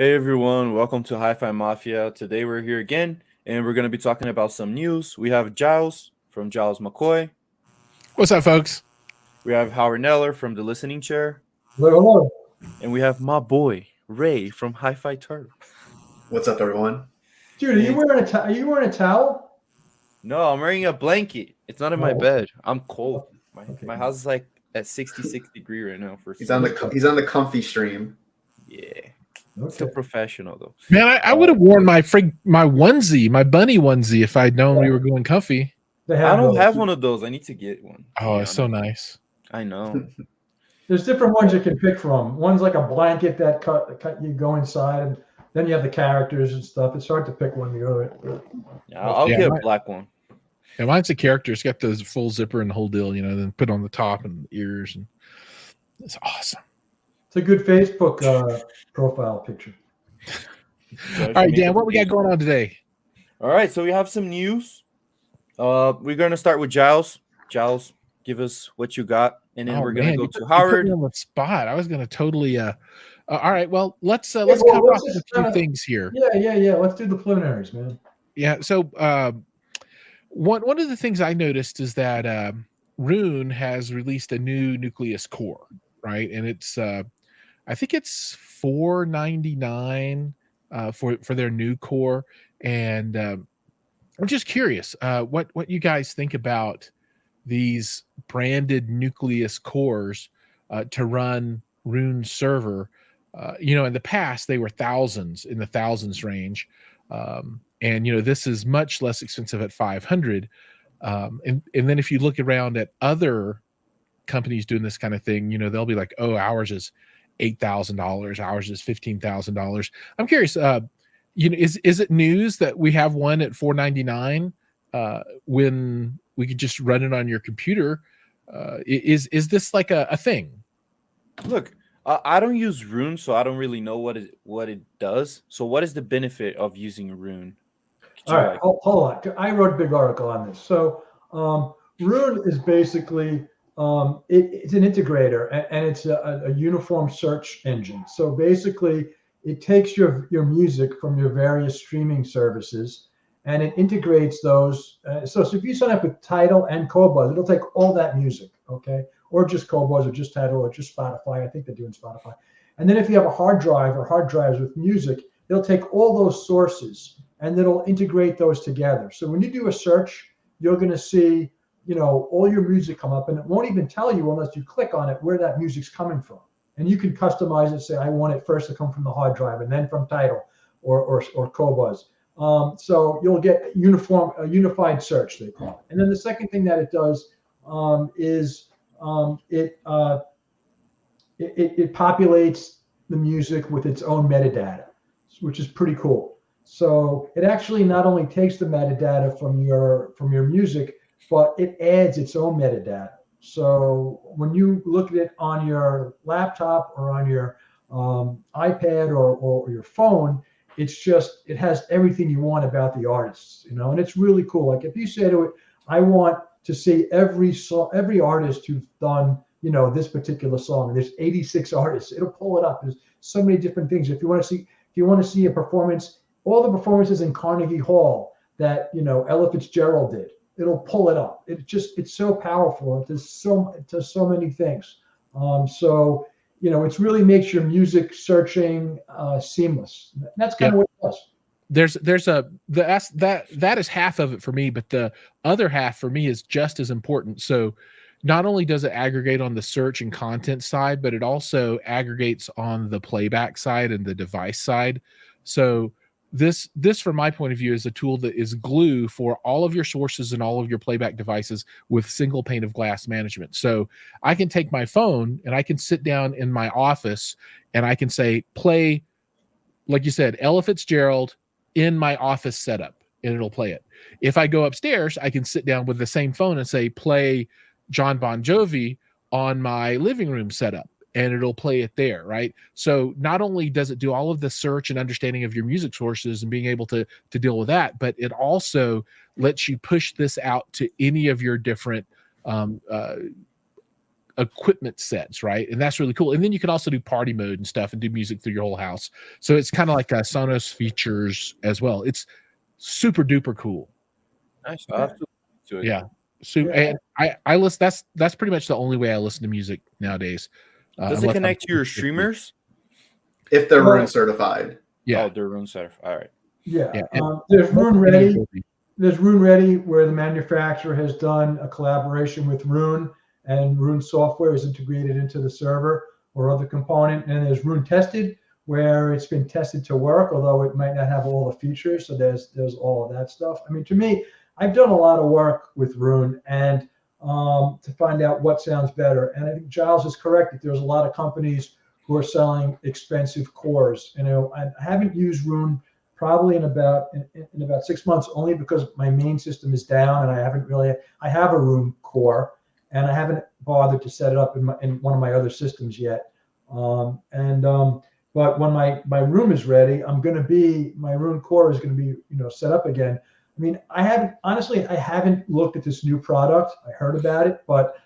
Hey everyone, welcome to HiFI Mafia. Today we're here again and we're going to be talking about some news. We have Jiles from Jiles McCoy. What's up, folks? We have Howard Neller from The Listening Chair. Hello. And we have my boy, Ray from HiFi Turtle. What's up, everyone? Dude, are you wearing a towel? No, I'm wearing a blanket. It's not in my bed. I'm cold. My house is like at 66 degrees right now. He's on the comfy stream. Yeah. Still professional though. Man, I would have worn my onesie, my bunny onesie, if I'd known we were going comfy. I don't have one of those. I need to get one. Oh, it's so nice. I know. There's different ones you can pick from. One's like a blanket that cut you go inside, and then you have the characters and stuff. It's hard to pick one. I'll get a black one. Yeah, mine's a character. It's got the full zipper and the whole deal, then put on the top and ears, and it's awesome. It's a good Facebook profile picture. All right, Dan, what we got going on today? All right, so we have some news. We're going to start with Jiles. Jiles, give us what you got, and then we're going to go to Howard. You put me on the spot. I was going to totally. All right, well, let's cover off a few things here. Yeah. Let's do the preliminaries, man. Yeah. So one of the things I noticed is that Rune has released a new nucleus core, right? And it's I think it's $499 for their new core, and I'm just curious what you guys think about these branded nucleus cores to run Rune server. In the past they were in the thousands range, and this is much less expensive at 500. And then if you look around at other companies doing this kind of thing, they'll be like, oh, ours is $8,000, ours is $15,000. I'm curious, is it news that we have one at $499 when we could just run it on your computer? Is this like a thing? Look, I don't use Rune, so I don't really know what it does. So what is the benefit of using Rune? All right, hold on. I wrote a big article on this. So Rune is basically it's an integrator, and it's a uniform search engine. So basically, it takes your music from your various streaming services, and it integrates those. So if you sign up with Tidal and Qobuz, it'll take all that music, okay? Or just Qobuz, or just Tidal, or just Spotify. I think they're doing Spotify. And then if you have a hard drive or hard drives with music, they'll take all those sources and it'll integrate those together. So when you do a search, you're going to see, all your music come up, and it won't even tell you unless you click on it where that music's coming from. And you can customize it, say, I want it first to come from the hard drive and then from Tidal or Qobuz. So you'll get a unified search, they call it. And then the second thing that it does is it populates the music with its own metadata, which is pretty cool. So it actually not only takes the metadata from your music, but it adds its own metadata. So when you look at it on your laptop or on your iPad or your phone, it has everything you want about the artists, and it's really cool. Like if you say to it, I want to see every artist who's done, this particular song, and there's 86 artists, it'll pull it up. There's so many different things. If you want to see a performance, all the performances in Carnegie Hall that, Ella Fitzgerald did, it'll pull it up. It's so powerful. It does so many things. So it really makes your music searching seamless. That's kind of what it does. That is half of it for me, but the other half for me is just as important. So not only does it aggregate on the search and content side, but it also aggregates on the playback side and the device side. So this from my point of view is a tool that is glue for all of your sources and all of your playback devices with single pane of glass management. So I can take my phone and I can sit down in my office and I can say, play, like you said, Ella Fitzgerald in my office setup, and it'll play it. If I go upstairs, I can sit down with the same phone and say, play John Bon Jovi on my living room setup, and it'll play it there, right? So not only does it do all of the search and understanding of your music sources and being able to deal with that, but it also lets you push this out to any of your different equipment sets, right? And that's really cool. And then you can also do party mode and stuff and do music through your whole house. So it's kind of like Sonos features as well. It's super duper cool. Nice. I'll have to do it. Yeah. So and I listen. That's pretty much the only way I listen to music nowadays. Does it connect to your streamers? If they're Roon certified. Yeah. Oh, they're Roon certified. All right. Yeah. There's Roon Ready. There's Roon Ready, where the manufacturer has done a collaboration with Roon, and Roon software is integrated into the server or other component. And there's Roon Tested, where it's been tested to work, although it might not have all the features. So there's all of that stuff. I mean, to me, I've done a lot of work with Roon and to find out what sounds better. And I think Jiles is correct that there's a lot of companies who are selling expensive cores. You know, I haven't used Roon probably in about 6 months, only because my main system is down and I have a Roon core and I haven't bothered to set it up in one of my other systems yet. But when my room is ready, my Roon core is going to be, set up again. I mean, I haven't looked at this new product. I heard about it, but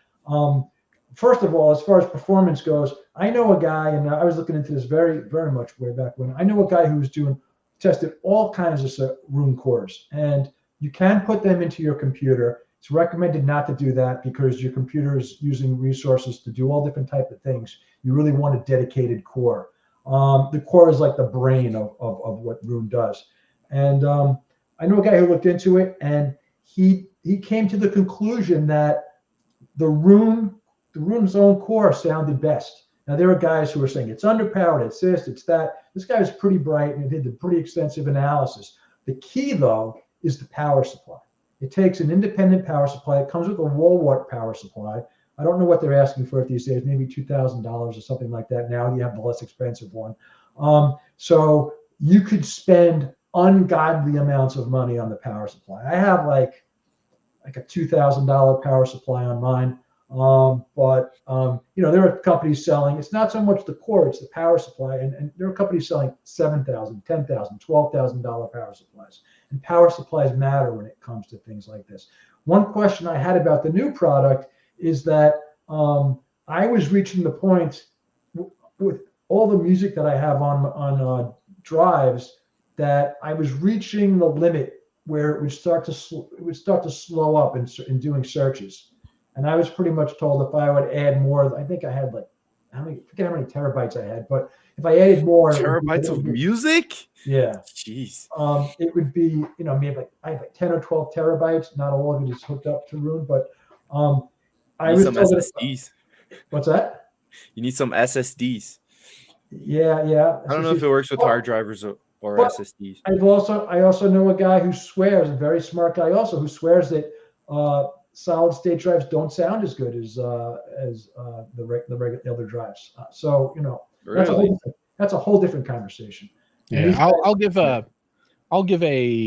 first of all, as far as performance goes, I know a guy, and I was looking into this very, very much way back when. I know a guy who was tested all kinds of Roon cores, and you can put them into your computer. It's recommended not to do that because your computer is using resources to do all different types of things. You really want a dedicated core. The core is like the brain of what Roon does. And I know a guy who looked into it, and he came to the conclusion that the Roon's own core sounded best. Now, there are guys who are saying it's underpowered, it's this, it's that. This guy was pretty bright and did a pretty extensive analysis. The key, though, is the power supply. It takes an independent power supply. It comes with a wall wart power supply. I don't know what they're asking for it these days, maybe $2,000 or something like that. Now you have the less expensive one. So you could spend ungodly amounts of money on the power supply. I have like a $2,000 power supply on mine. But there are companies selling, it's not so much the core, it's the power supply. And there are companies selling $7,000, $10,000, $12,000 power supplies. And power supplies matter when it comes to things like this. One question I had about the new product is that I was reaching the point with all the music that I have on drives that I was reaching the limit where it would start to slow up in doing searches. And I was pretty much told if I would add more, I think I had I forget how many terabytes I had, but if I added more terabytes of music, yeah, jeez, it would be, maybe I have 10 or 12 terabytes. Not all of it is hooked up to Roon, but I was some SSDs. What's that? You need some SSDs. Yeah. I don't know if it works with hard drivers or SSDs. I also know a guy who swears, a very smart guy also, who swears that solid state drives don't sound as good as the other drives. Really? That's a whole different conversation. Yeah, I'll give a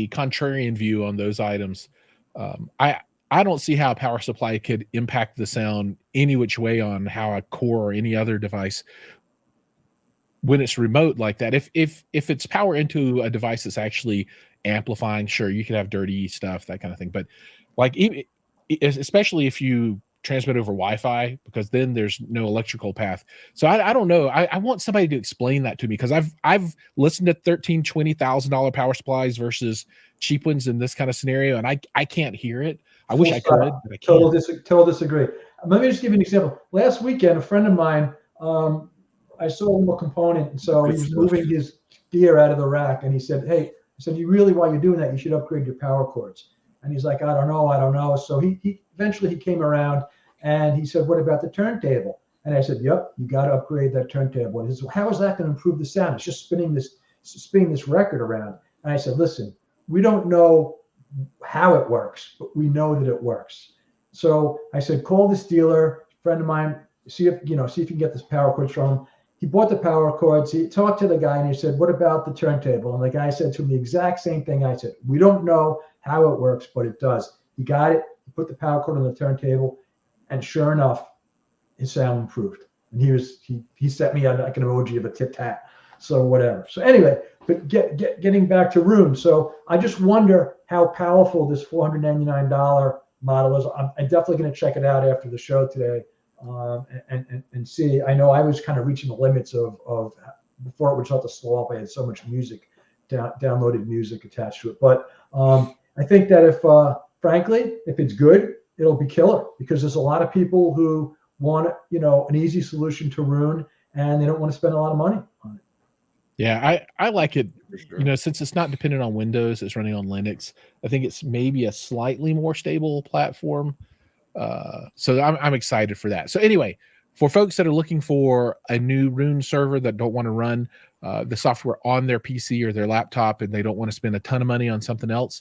contrarian view on those items. I don't see how a power supply could impact the sound any which way on how a core or any other device when it's remote like that. If it's power into a device that's actually amplifying, sure, you could have dirty stuff, that kind of thing. But especially if you transmit over Wi-Fi, because then there's no electrical path. So I don't know. I want somebody to explain that to me, because I've listened to $13,000-$20,000 power supplies versus cheap ones in this kind of scenario, and I can't hear it. I wish I could, but I can't. Total disagree. Let me just give you an example. Last weekend, a friend of mine, I saw a little component, and so he was moving his gear out of the rack, and he said, "Hey," I said, "You really, while you're doing that, you should upgrade your power cords." And he's like, I don't know. So he eventually he came around and he said, "What about the turntable?" And I said, "Yep, you got to upgrade that turntable." And he said, "How is that going to improve the sound? It's just spinning this record around." And I said, "Listen, we don't know how it works, but we know that it works." So I said, "Call this dealer, friend of mine, see if you can get this power cords from him." He bought the power cords. He talked to the guy and he said, "What about the turntable?" And the guy said to him the exact same thing I said. "We don't know how it works, but it does." He got it. He put the power cord on the turntable, and sure enough, his sound improved. And he sent me like an emoji of a tit tat. So whatever. So anyway, but getting back to Roon. So I just wonder how powerful this $499 model is. I'm definitely going to check it out after the show today. and see. I know I was kind of reaching the limits of before it would start to slow up. I had so much music, downloaded music attached to it. But I think that if, frankly, if it's good, it'll be killer, because there's a lot of people who want, an easy solution to Rune, and they don't want to spend a lot of money on it. Yeah, I like it. Since it's not dependent on Windows, it's running on Linux. I think it's maybe a slightly more stable platform. So I'm excited for that. So anyway, for folks that are looking for a new Rune server that don't want to run the software on their PC or their laptop, and they don't want to spend a ton of money on something else,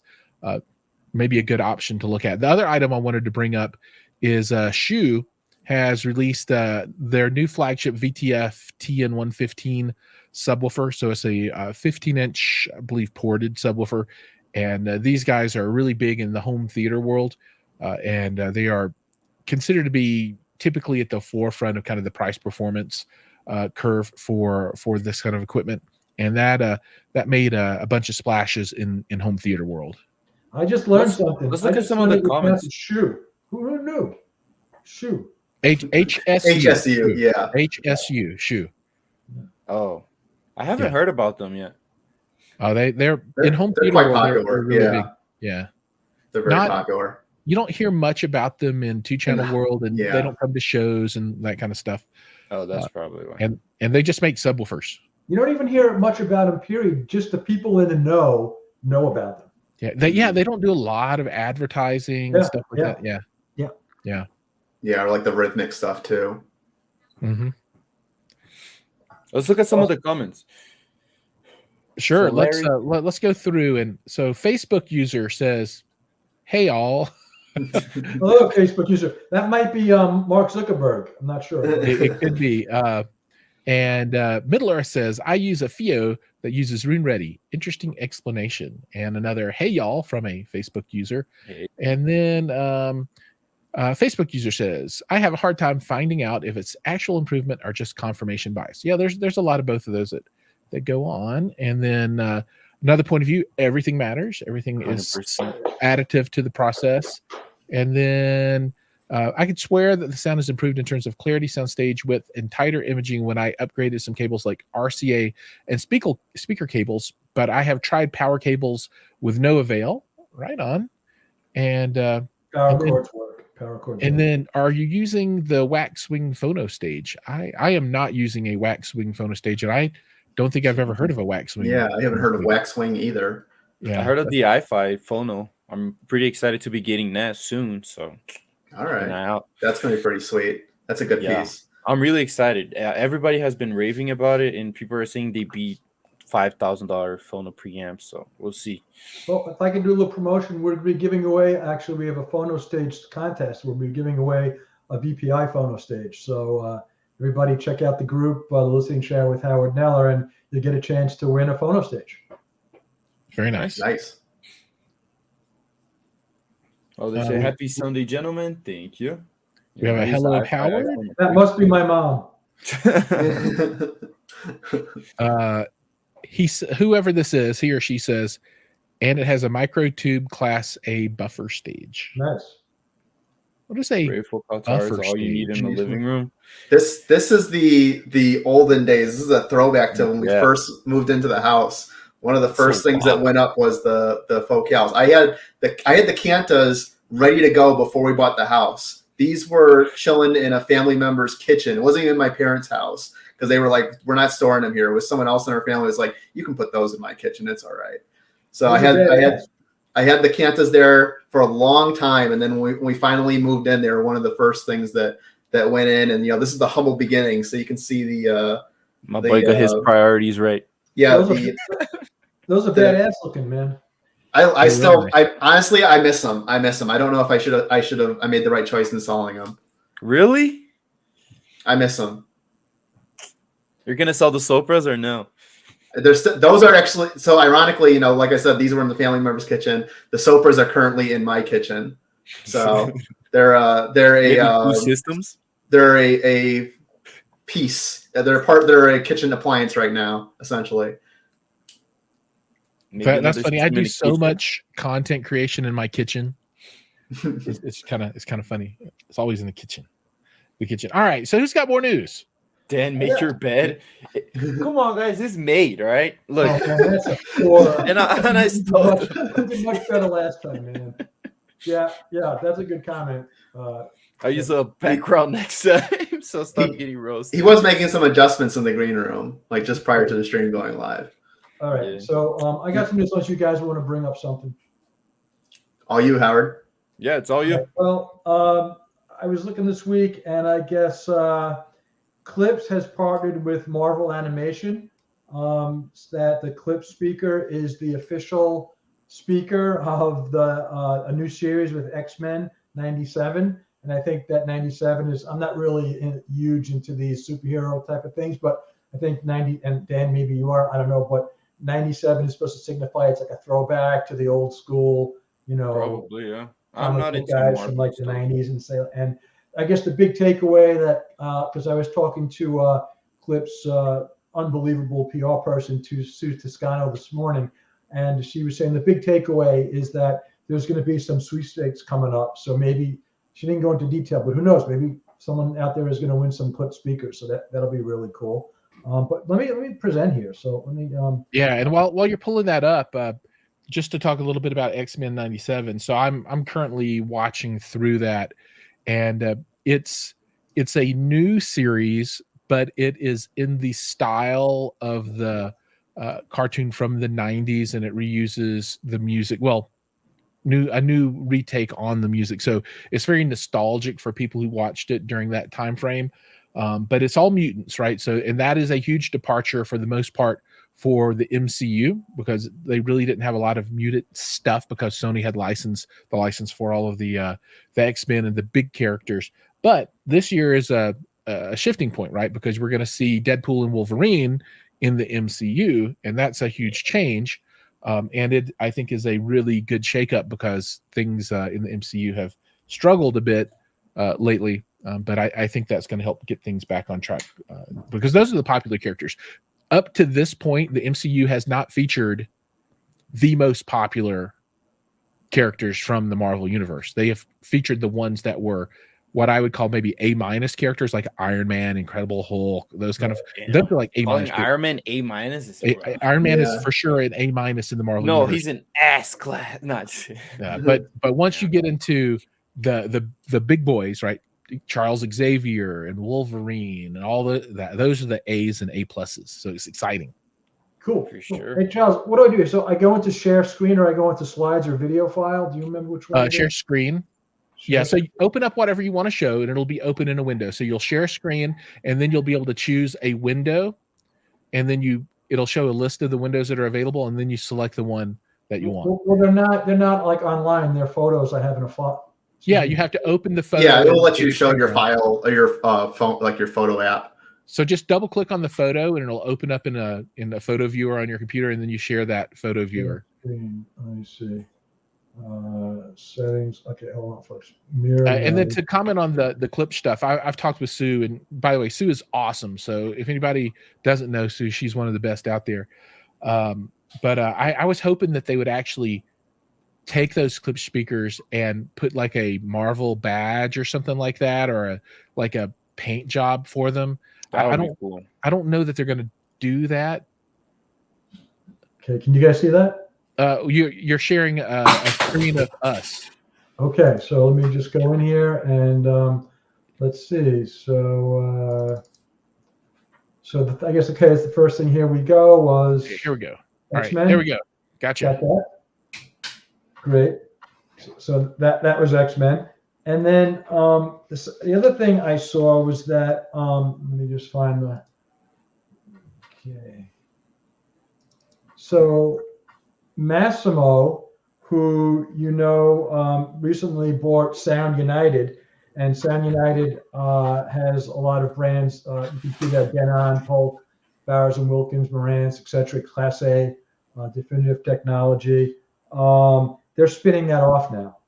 maybe a good option to look at. The other item I wanted to bring up is HSU has released their new flagship VTF TN115 subwoofer. So it's a 15-inch, I believe, ported subwoofer. And these guys are really big in the home theater world. And they are considered to be typically at the forefront of kind of the price performance curve for this kind of equipment. And that made a bunch of splashes in home theater world. I just learned something. Let's look at some of the comments. HSU. Who knew? HSU. HSU, yeah. HSU, HSU. Oh, I haven't heard about them yet. Oh, they're in home theater. Quite popular. They're really big. Yeah. They're very popular. You don't hear much about them in two-channel world, and they don't come to shows and that kind of stuff. Oh, that's probably why. And they just make subwoofers. You don't even hear much about them, period. Just the people in the know about them. They don't do a lot of advertising and stuff like that. Yeah, or like the rhythmic stuff too. Mm-hmm. Let's look at some of the comments. Sure. So let's go through. And so Facebook user says, "Hey all." Hello, Facebook user. That might be Mark Zuckerberg. I'm not sure. It could be. And Middle Earth says, "I use a FIO that uses Rune Ready. Interesting explanation." And another "Hey y'all" from a Facebook user. Hey. And then Facebook user says, "I have a hard time finding out if it's actual improvement or just confirmation bias." Yeah, there's a lot of both of those that go on. And then another point of view: everything matters. Everything 100%. Is additive to the process. And then I could swear that the sound has improved in terms of clarity, sound stage width, and tighter imaging when I upgraded some cables like RCA and speaker cables, but I have tried power cables with no avail. Right on. And power cords work. Power cords. And then, are you using the Wax Swing Phono Stage? I am not using a Wax Swing Phono Stage, and I don't think I've ever heard of a Wax Swing. Yeah, I haven't heard of Wax Swing either. Yeah, I heard of the HiFI Phono. I'm pretty excited to be getting that soon. So, all right, that's gonna be pretty sweet. That's a good piece. I'm really excited. Everybody has been raving about it, and people are saying they beat $5,000 Phono preamps. So we'll see. Well, if I can do a little promotion, we're going to be giving away. Actually, we have a Phono Stage contest. We'll be giving away a VPI Phono Stage. So everybody, check out the group, the listening chat with Howard Neller, and you'll get a chance to win a Phono Stage. Very nice. Nice. Oh, they say happy Sunday, gentlemen. Thank you. We have a hello, Howard. That must be my mom. Whoever this is, he or she says, and it has a micro tube Class A buffer stage. Nice. What is a buffer all you need in the living room? This is the olden days. This is a throwback to when we first moved into the house. One of the first things that went up was the focals. I had the Cantas ready to go before we bought the house. These were chilling in a family member's kitchen. It wasn't even my parents' house because they were like, "We're not storing them here." It was someone else in our family was like, "You can put those in my kitchen. It's all right." So I had the Cantas there for a long time, and then when we finally moved in, they were one of the first things that went in. And this is the humble beginning, so you can see my boy got his priorities right. Yeah, those are badass looking, man. I honestly miss them. I don't know if I made the right choice in installing them. Really? I miss them. You're gonna sell the Sopras or no? Those are actually, so ironically, like I said, these were in the family member's kitchen. The Sopras are currently in my kitchen. So they're systems. They're a piece. They're a kitchen appliance right now, essentially. That's funny. I do so much content creation in my kitchen. It's kind of funny. It's always in the kitchen. the kitchen. All right, so who's got more news? Dan, make your bed. Come on, guys, it's made, right? Look, that's a four. and I stole did much better last time, man. Yeah, that's a good comment. I use a background next time, so stop getting roasted. He was making some adjustments in the green room, like just prior to the stream going live. All right, so I got some news unless you guys want to bring up something. All you, Howard. Yeah, it's all you. Right, well, I was looking this week, and I guess Clips has partnered with Marvel Animation. That the Clips speaker is the official speaker of a new series with X-Men 97. And I think that 97 is, I'm not really huge into these superhero type of things, but I think 90, and Dan, maybe you are, I don't know, but 97 is supposed to signify it's like a throwback to the old school, Probably, yeah. I'm not into guys from like the 90s and I guess the big takeaway that, because I was talking to Clips unbelievable PR person, to Sue Toscano this morning, and she was saying the big takeaway is that there's going to be some sweepstakes coming up. So maybe she didn't go into detail, but who knows? Maybe someone out there is going to win some Clip speakers. So that'll be really cool. But let me present here. So let me. Yeah, and while you're pulling that up, just to talk a little bit about X-Men 97. So I'm currently watching through that, and it's a new series, but it is in the style of the cartoon from the 90s, and it reuses the music. Well, a new retake on the music, so it's very nostalgic for people who watched it during that time frame. But it's all mutants, right? So, and that is a huge departure for the most part for the MCU, because they really didn't have a lot of mutant stuff because Sony had the license for all of the X-Men and the big characters. But this year is a shifting point, right? Because we're going to see Deadpool and Wolverine in the MCU, and that's a huge change. And it, I think, is a really good shakeup because things in the MCU have struggled a bit lately. But I think that's going to help get things back on track because those are the popular characters. Up to this point, the MCU has not featured the most popular characters from the Marvel Universe. They have featured the ones that were what I would call maybe A- characters, like Iron Man, Incredible Hulk, those kind of. Those are like A-. Iron Man A-. Iron Man is for sure an A- in the Marvel Universe. He's an ass class. Not. But once you get into the big boys, right? Charles Xavier and Wolverine and all those are the A's and A+. So it's exciting. Cool. For sure. Hey, Charles, what do I do? So I go into share screen or I go into slides or video file? Do you remember which one? Share screen. Yeah, so you open up whatever you want to show, and it'll be open in a window. So you'll share a screen, and then you'll be able to choose a window, and then it'll show a list of the windows that are available, and then you select the one that you want. Well, they're not like online. They're photos I have in a file. Yeah, you have to open the photo. Yeah, it'll let you show your file or your phone, like your photo app. So just double click on the photo, and it'll open up in a photo viewer on your computer, and then you share that photo viewer. Let me see. Settings. Okay, hold on, folks. Mirror. And then to comment on the clip stuff, I've talked with Sue, and by the way, Sue is awesome. So if anybody doesn't know Sue, she's one of the best out there. But I was hoping that they would actually take those clip speakers and put like a Marvel badge or something like that, or a paint job for them. I don't know that they're going to do that. Okay, can you guys see that? You're sharing a screen of us. Okay, so let me just go in here and let's see. So I guess it's the first thing here we go was. Here we go. All X-Men. right, there we go. Gotcha. Got that? Great. So that was X-Men, and then the other thing I saw was that let me just find the. Okay. So Massimo, who recently bought Sound United, and Sound United has a lot of brands. You can see that Denon, Polk, Bowers and Wilkins, Marantz, etc. Classe, Definitive Technology. They're spinning that off now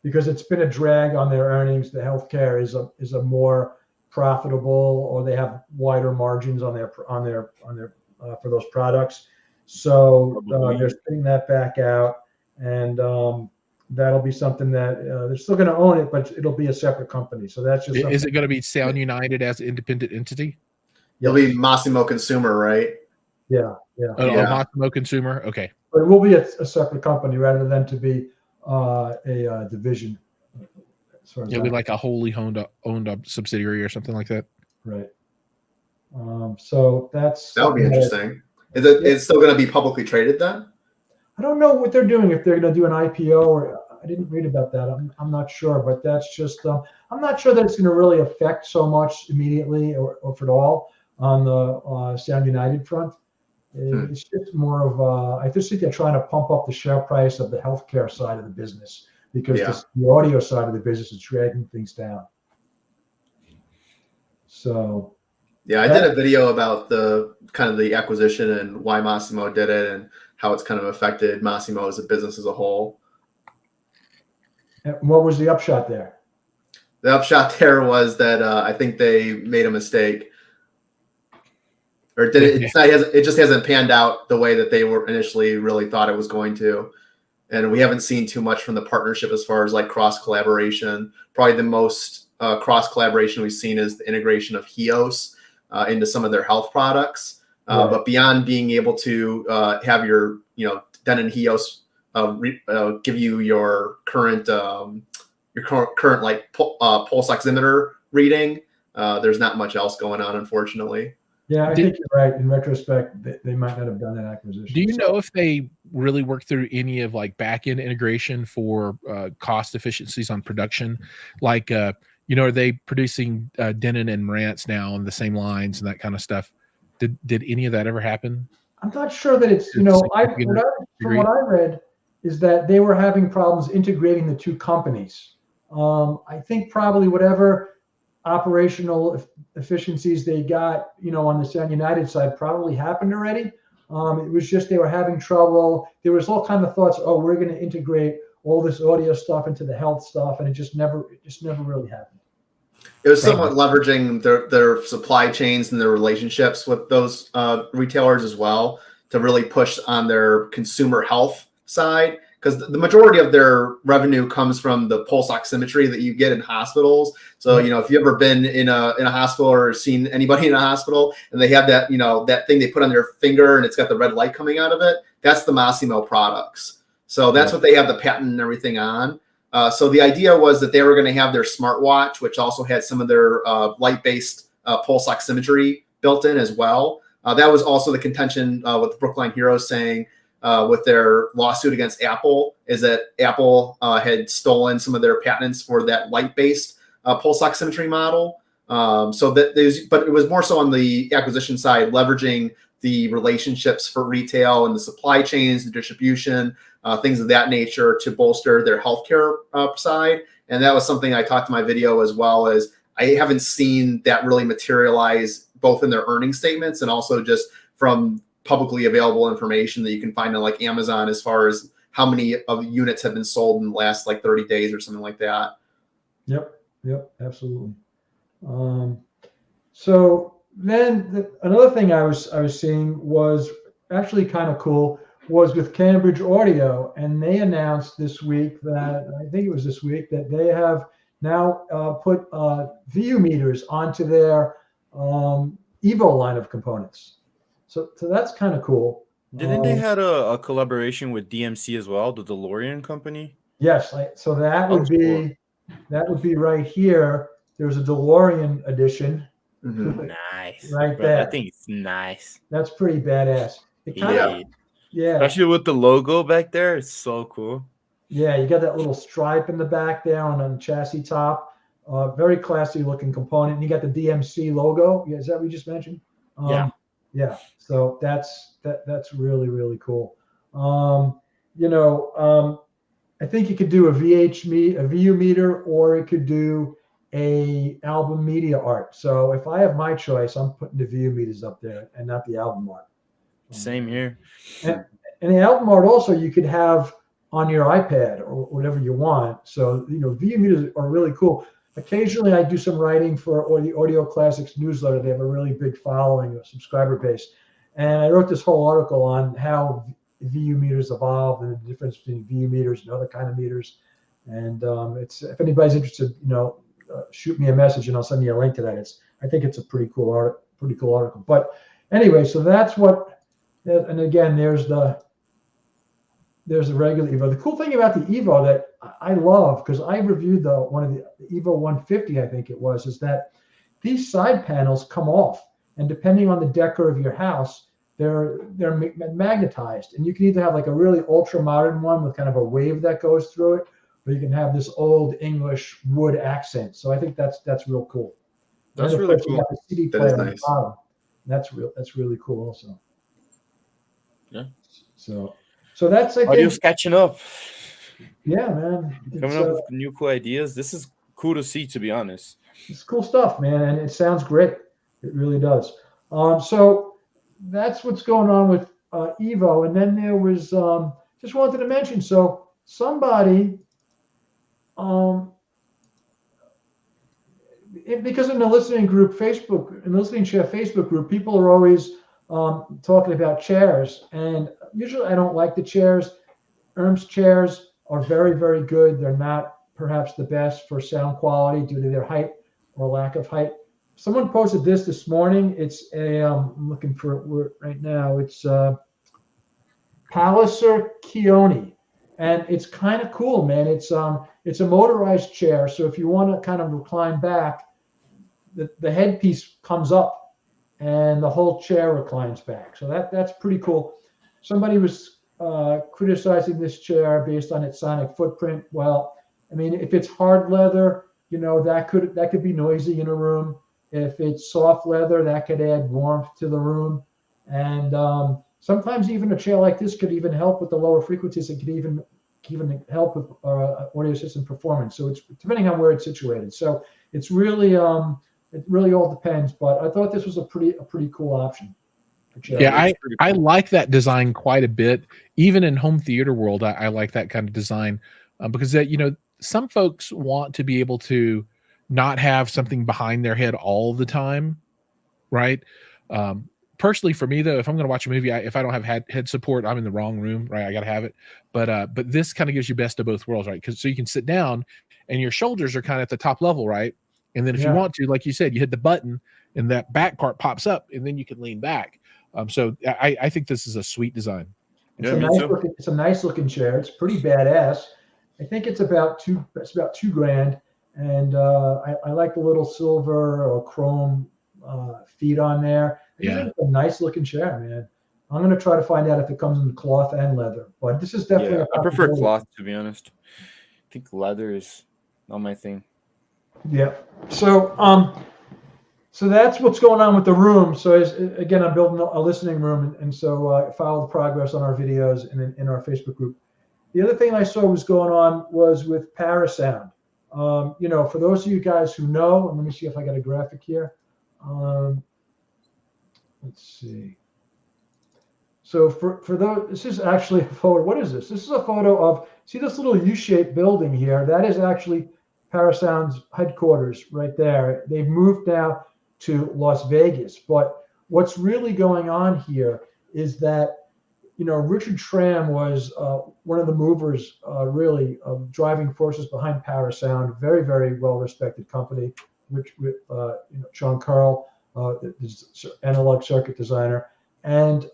because it's been a drag on their earnings. The healthcare is a more profitable, or they have wider margins on their for those products. So they're spinning that back out, and that'll be something that they're still going to own it, but it'll be a separate company. So that's just is it going to be Sound United as an independent entity? It'll be Massimo Consumer, right? Yeah. Massimo Consumer. Okay, but it will be a separate company rather than to be a division. It'll be like a wholly owned subsidiary or something like that. Right. So that would be interesting. It's still going to be publicly traded then? I don't know what they're doing, if they're going to do an IPO, or I didn't read about that. I'm not sure, but that's just I'm not sure that it's going to really affect so much immediately or if at all on the Sound United front. It's just more of I just think they're trying to pump up the share price of the healthcare side of the business, because the audio side of the business is dragging things down. So yeah, I did a video about the kind of the acquisition and why Massimo did it and how it's kind of affected Massimo as a business as a whole. And what was the upshot there? The upshot there was that I think they made a mistake, or it just hasn't panned out the way that they were initially really thought it was going to. And we haven't seen too much from the partnership as far as like cross collaboration. Probably the most cross collaboration we've seen is the integration of HEOS into some of their health products. But beyond being able to have your, Denon HEOS give you your current like pulse oximeter reading, there's not much else going on, unfortunately. Yeah, I think you're right. In retrospect, they might not have done that acquisition. Do you know if they really work through any of like back-end integration for cost efficiencies on production? Like, are they producing Denon and Marantz now on the same lines and that kind of stuff? Did any of that ever happen? I'm not sure that it's, from what I read is that they were having problems integrating the two companies. I think probably whatever operational efficiencies they got, on the Sound United side probably happened already. It was just they were having trouble. There was all kind of thoughts, we're going to integrate all this audio stuff into the health stuff, and it just never really happened. It was somewhat leveraging their supply chains and their relationships with those retailers as well to really push on their consumer health side, because the majority of their revenue comes from the pulse oximetry that you get in hospitals. So, if you've ever been in a hospital or seen anybody in a hospital and they have that, that thing they put on their finger and it's got the red light coming out of it, that's the Massimo products. So that's what they have the patent and everything on. So the idea was that they were going to have their smartwatch, which also had some of their light-based pulse oximetry built in as well. That was also the contention with the Brookline Heroes saying with their lawsuit against Apple, is that Apple had stolen some of their patents for that light-based pulse oximetry model. But it was more so on the acquisition side, leveraging the relationships for retail and the supply chains, the distribution, things of that nature to bolster their healthcare side. And that was something I talked to my video as well, as I haven't seen that really materialize both in their earnings statements and also just from publicly available information that you can find on like Amazon as far as how many of units have been sold in the last like 30 days or something like that. Yep, absolutely. So then another thing I was seeing was actually kind of cool, was with Cambridge Audio, and they announced this week that, I think it was this week, that they have now put VU meters onto their Evo line of components. So that's kind of cool. Didn't they had a collaboration with DMC as well, the DeLorean company? Yes, so that would be right here. There's a DeLorean edition. Mm-hmm. Nice. Right there. I think it's nice. That's pretty badass. Yeah. Especially with the logo back there. It's so cool. Yeah, you got that little stripe in the back there on the chassis top. Very classy looking component. And you got the DMC logo. Is that what you just mentioned? Yeah. So that's really, really cool. I think you could do a VU meter, or it could do a album media art. So if I have my choice, I'm putting the VU meters up there and not the album art. Same here. And the album art also you could have on your iPad or whatever you want. So VU meters are really cool. Occasionally I do some writing for the Audio Classics newsletter. They have a really big following, a subscriber base. And I wrote this whole article on how VU meters evolved and the difference between VU meters and other kind of meters. And it's, if anybody's interested, shoot me a message and I'll send you a link to that. I think it's a pretty cool article. But anyway, so that's what, and again, there's the regular Evo. The cool thing about the Evo that I love, because I reviewed one of the Evo 150, I think it was, is that these side panels come off, and depending on the decor of your house, they're magnetized, and you can either have like a really ultra modern one with kind of a wave that goes through it, or you can have this old English wood accent. So I think that's real cool. That's really cool. You got the CD player on the bottom. That's really cool also. Yeah. So that's, I think, audio's catching up. Yeah, man. Coming up with new cool ideas. This is cool to see, to be honest. It's cool stuff, man, and it sounds great. It really does. So that's what's going on with Evo. And then there was, just wanted to mention, so somebody, because in the listening group Facebook, in the listening chat Facebook group, people are always talking about chairs, and usually I don't like the chairs. ERM's chairs are very, very good. They're not perhaps the best for sound quality due to their height or lack of height. Someone posted this morning. It's I'm looking for it right now. It's Palliser Keone, and it's kind of cool, man. It's a motorized chair, so if you want to kind of recline back, the headpiece comes up, and the whole chair reclines back. So that's pretty cool. Somebody was criticizing this chair based on its sonic footprint. Well, I mean, if it's hard leather, that could be noisy in a room. If it's soft leather, that could add warmth to the room. And sometimes even a chair like this could even help with the lower frequencies. It could even help with audio system performance. So it's depending on where it's situated. So it's really it really all depends. But I thought this was a pretty cool option. Yeah, I like that design quite a bit. Even in home theater world, I like that kind of design because some folks want to be able to not have something behind their head all the time, right? Personally, for me though, if I'm going to watch a movie, if I don't have head support, I'm in the wrong room, right? I got to have it. But this kind of gives you best of both worlds, right? Because so you can sit down and your shoulders are kind of at the top level, right? And then if you want to, like you said, you hit the button and that back part pops up, and then you can lean back. So I think this is a sweet design. It's a nice looking chair. It's pretty badass. I think it's about $2,000, and I like the little silver or chrome feet on there. It's a nice looking chair, man. I'm gonna try to find out if it comes in cloth and leather, but this is definitely. Yeah, I prefer cloth, to be honest. I think leather is not my thing. Yeah. So that's what's going on with the room. So again, I'm building a listening room, and so follow the progress on our videos and in our Facebook group. The other thing I saw was going on was with Parasound. For those of you guys who know, and let me see if I got a graphic here. Let's see. So for those, this is actually a photo. What is this? This is a photo of, see this little U-shaped building here? That is actually Parasound's headquarters right there. They've moved now to Las Vegas. But what's really going on here is that, Richard Schramm was one of the movers, really, of driving forces behind Parasound. Very, very well-respected company, which with Sean Carl, the analog circuit designer. And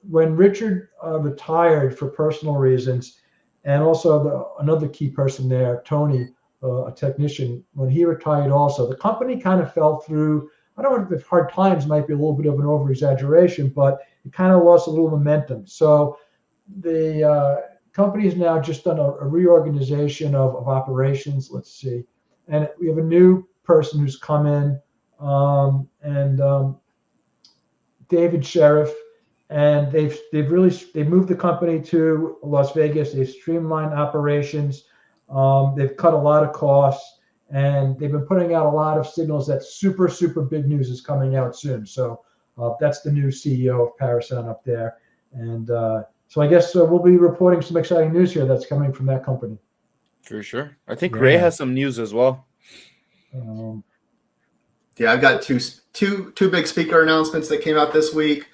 when Richard retired for personal reasons, and also another key person there, Tony, a technician, when he retired also, the company kind of fell through. I don't know if hard times might be a little bit of an over-exaggeration, but it kind of lost a little momentum. So the company has now just done a reorganization of operations. Let's see. And we have a new person who's come in, and David Sheriff, and they've moved the company to Las Vegas. They've streamlined operations. They've cut a lot of costs, and they've been putting out a lot of signals that super, super big news is coming out soon. So that's the new CEO of Parasound up there. And so I guess we'll be reporting some exciting news here that's coming from that company. For sure. I think Ray has some news as well. Yeah, I've got two big speaker announcements that came out this week.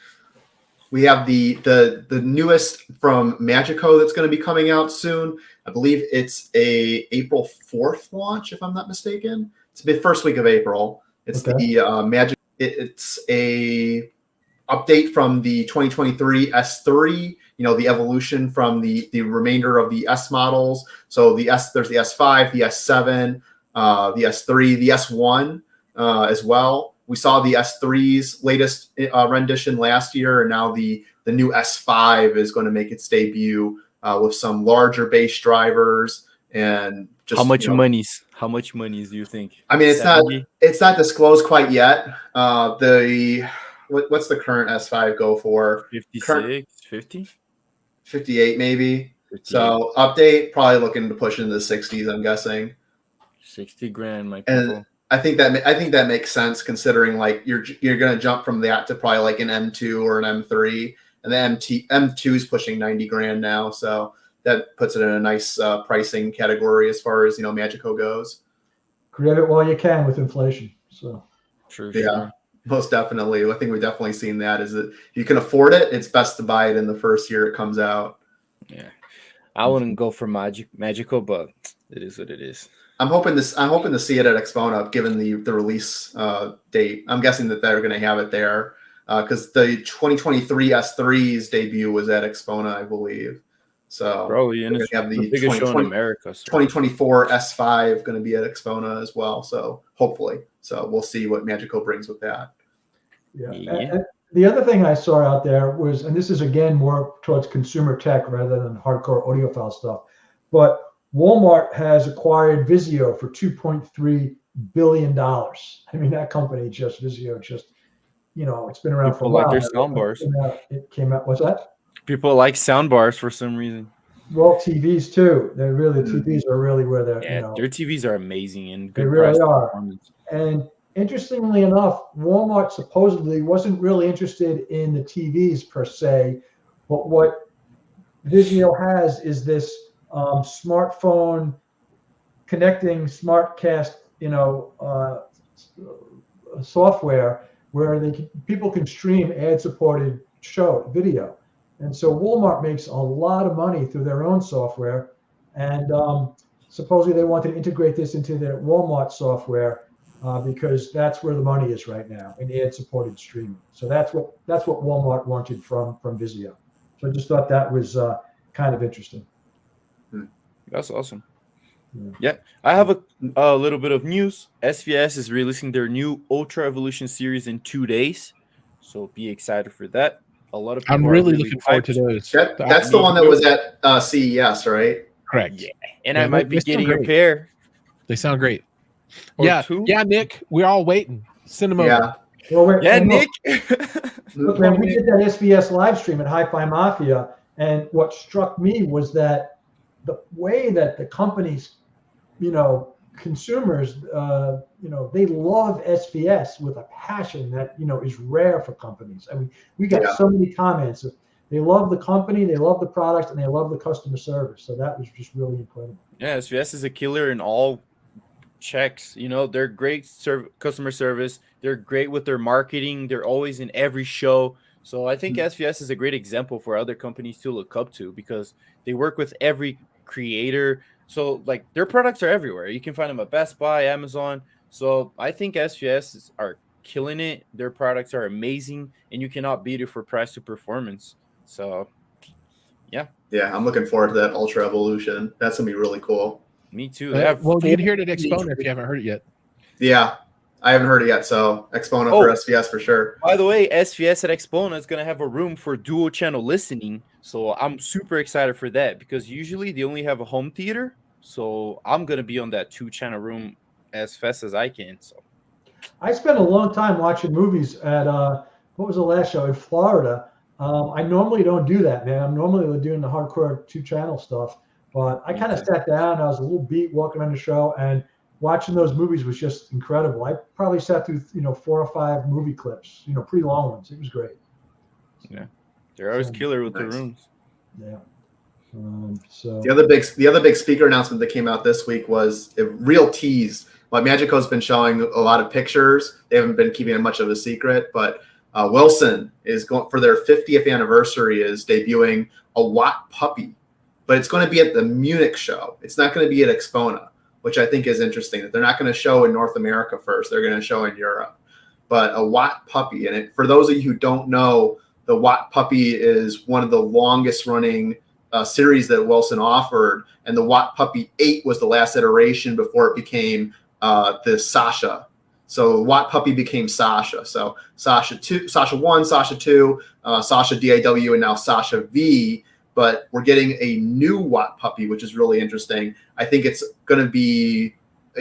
We have the newest from Magico that's going to be coming out soon. I believe it's a April 4th launch, if I'm not mistaken. It's the first week of April. It's the Magic. It's a update from the 2023 S3. You know, the evolution from the remainder of the S models. So there's the S5, the S7, the S3, the S1 as well. We saw the S3's latest rendition last year, and now the new S5 is going to make its debut with some larger base drivers and just how much monies do you think? I mean, it's not disclosed quite yet. What's the current S5 go for? 56, 50, 58 maybe. 58. So update probably looking to push into the 60s. I'm guessing 60 grand, my people. And I think that makes sense considering like you're going to jump from that to probably like an M2 or an M3, and the M2 is pushing 90 grand now, so that puts it in a nice pricing category as far as Magico goes. Grab it while you can with inflation. So True. Most definitely. I think we've definitely seen that. Is that if you can afford it, it's best to buy it in the first year it comes out. Yeah, I wouldn't go for Magico, but it is what it is. I'm hoping to see it at Axpona, given the release date. I'm guessing that they're going to have it there because the 2023 S3's debut was at Axpona, I believe. So probably, and it's have the biggest show in America. So. 2024 S5 going to be at Axpona as well. So hopefully, we'll see what Magico brings with that. Yeah. And the other thing I saw out there was, and this is again more towards consumer tech rather than hardcore audiophile stuff, but Walmart has acquired Vizio for $2.3 billion. I mean, that company Vizio it's been around for a while. Like their soundbars. It came out. What's that? People like soundbars for some reason. Well, TVs too. TVs are really where they're. Their TVs are amazing and good. They really are. And interestingly enough, Walmart supposedly wasn't really interested in the TVs per se, but what Vizio has is this smartphone connecting SmartCast, software where people can stream ad-supported video, and so Walmart makes a lot of money through their own software, and supposedly they want to integrate this into their Walmart software because that's where the money is right now in ad-supported streaming. So that's what Walmart wanted from Vizio. So I just thought that was kind of interesting. That's awesome. Yeah, I have a little bit of news. SVS is releasing their new Ultra Evolution series in 2 days, so be excited for that. A lot of people I'm really looking forward to those. That's the one that was at CES, right? Correct. Yeah, and I might be getting a pair. They sound great. Or two. Yeah, Nick, we're all waiting. Send them over. Well, Nick. Look, man, we did that SVS live stream at HiFI Mafia, and what struck me was that the way that the companies, consumers, they love SVS with a passion that, is rare for companies. I mean, we got so many comments. They love the company, they love the product, and they love the customer service. So that was just really incredible. Yeah, SVS is a killer in all checks. They're great customer service. They're great with their marketing. They're always in every show. So I think SVS is a great example for other companies to look up to because they work with every creator. So like their products are everywhere. You can find them at Best Buy, Amazon. So I think SVS are killing it. Their products are amazing, and you cannot beat it for price to performance. So yeah, I'm looking forward to that Ultra Evolution. That's gonna be really cool. Me too. Well, you'd hear it at Axpona if you haven't heard it yet. Yeah, I haven't heard it yet, so Axpona for SVS for sure. By the way, SVS at Axpona is going to have a room for dual channel listening, so I'm super excited for that because usually they only have a home theater, so I'm going to be on that 2-channel room as fast as I can. So I spent a long time watching movies at what was the last show in Florida. I normally don't do that, man. I'm normally doing the hardcore 2-channel stuff, but I kind of sat down. I was a little beat walking on the show, and watching those movies was just incredible. I probably sat through 4 or 5 movie clips, pretty long ones. It was great. Yeah, they're always killer with the rooms. Yeah. So the other big speaker announcement that came out this week was a real tease. Like Magico's been showing a lot of pictures. They haven't been keeping it much of a secret, but Wilson is going for their 50th anniversary is debuting a Watt puppy, but it's going to be at the Munich show. It's not going to be at Axpona, which I think is interesting. That they're not going to show in North America first. They're going to show in Europe. But a Watt puppy, and for those of you who don't know, the Watt puppy is one of the longest running series that Wilson offered, and the Watt Puppy 8 was the last iteration before it became the Sasha. So Watt Puppy became Sasha. So Sasha 2, Sasha 1, Sasha 2, Sasha DAW, and now Sasha V. But we're getting a new Watt Puppy, which is really interesting. I think it's going to be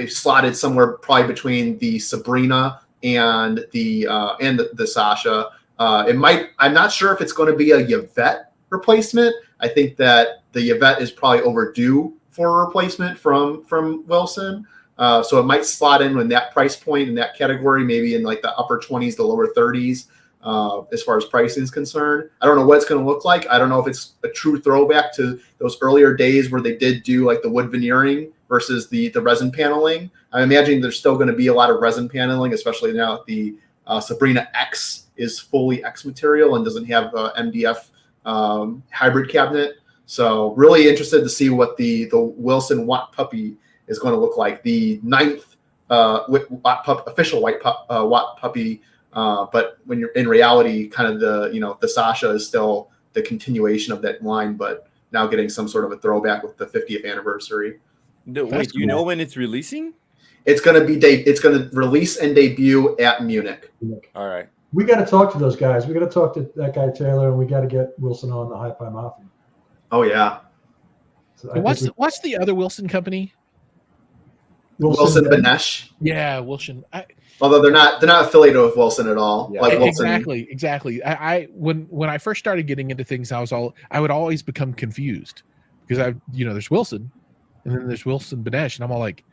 slotted somewhere probably between the Sabrina and the Sasha. It might. I'm not sure if it's going to be a Yvette replacement. I think that the Yvette is probably overdue for a replacement from Wilson. So it might slot in that price point in that category, maybe in like the upper 20s to lower 30s as far as pricing is concerned. I don't know what it's going to look like. I don't know if it's a true throwback to those earlier days where they did do like the wood veneering versus the resin paneling. I imagine there's still going to be a lot of resin paneling, especially now that the Sabrina X is fully X material and doesn't have MDF hybrid cabinet. So really interested to see what the Wilson Watt Puppy is going to look like. The 9th official Watt Puppy, but when you're in reality, kind of the Sasha is still the continuation of that line, but now getting some sort of a throwback with the 50th anniversary. No, wait, do you know when it's releasing? It's going to release and debut at Munich. All right. We got to talk to those guys. We got to talk to that guy Taylor, and we got to get Wilson on the HiFI Mafia. Oh yeah. So What's the other Wilson company? Wilson Benesh. Yeah, Wilson. Although they're not affiliated with Wilson at all. Yeah. Like Wilson. Exactly. I when I first started getting into things, I would always become confused because there's Wilson, and then there's Wilson Benesh, and I'm all like,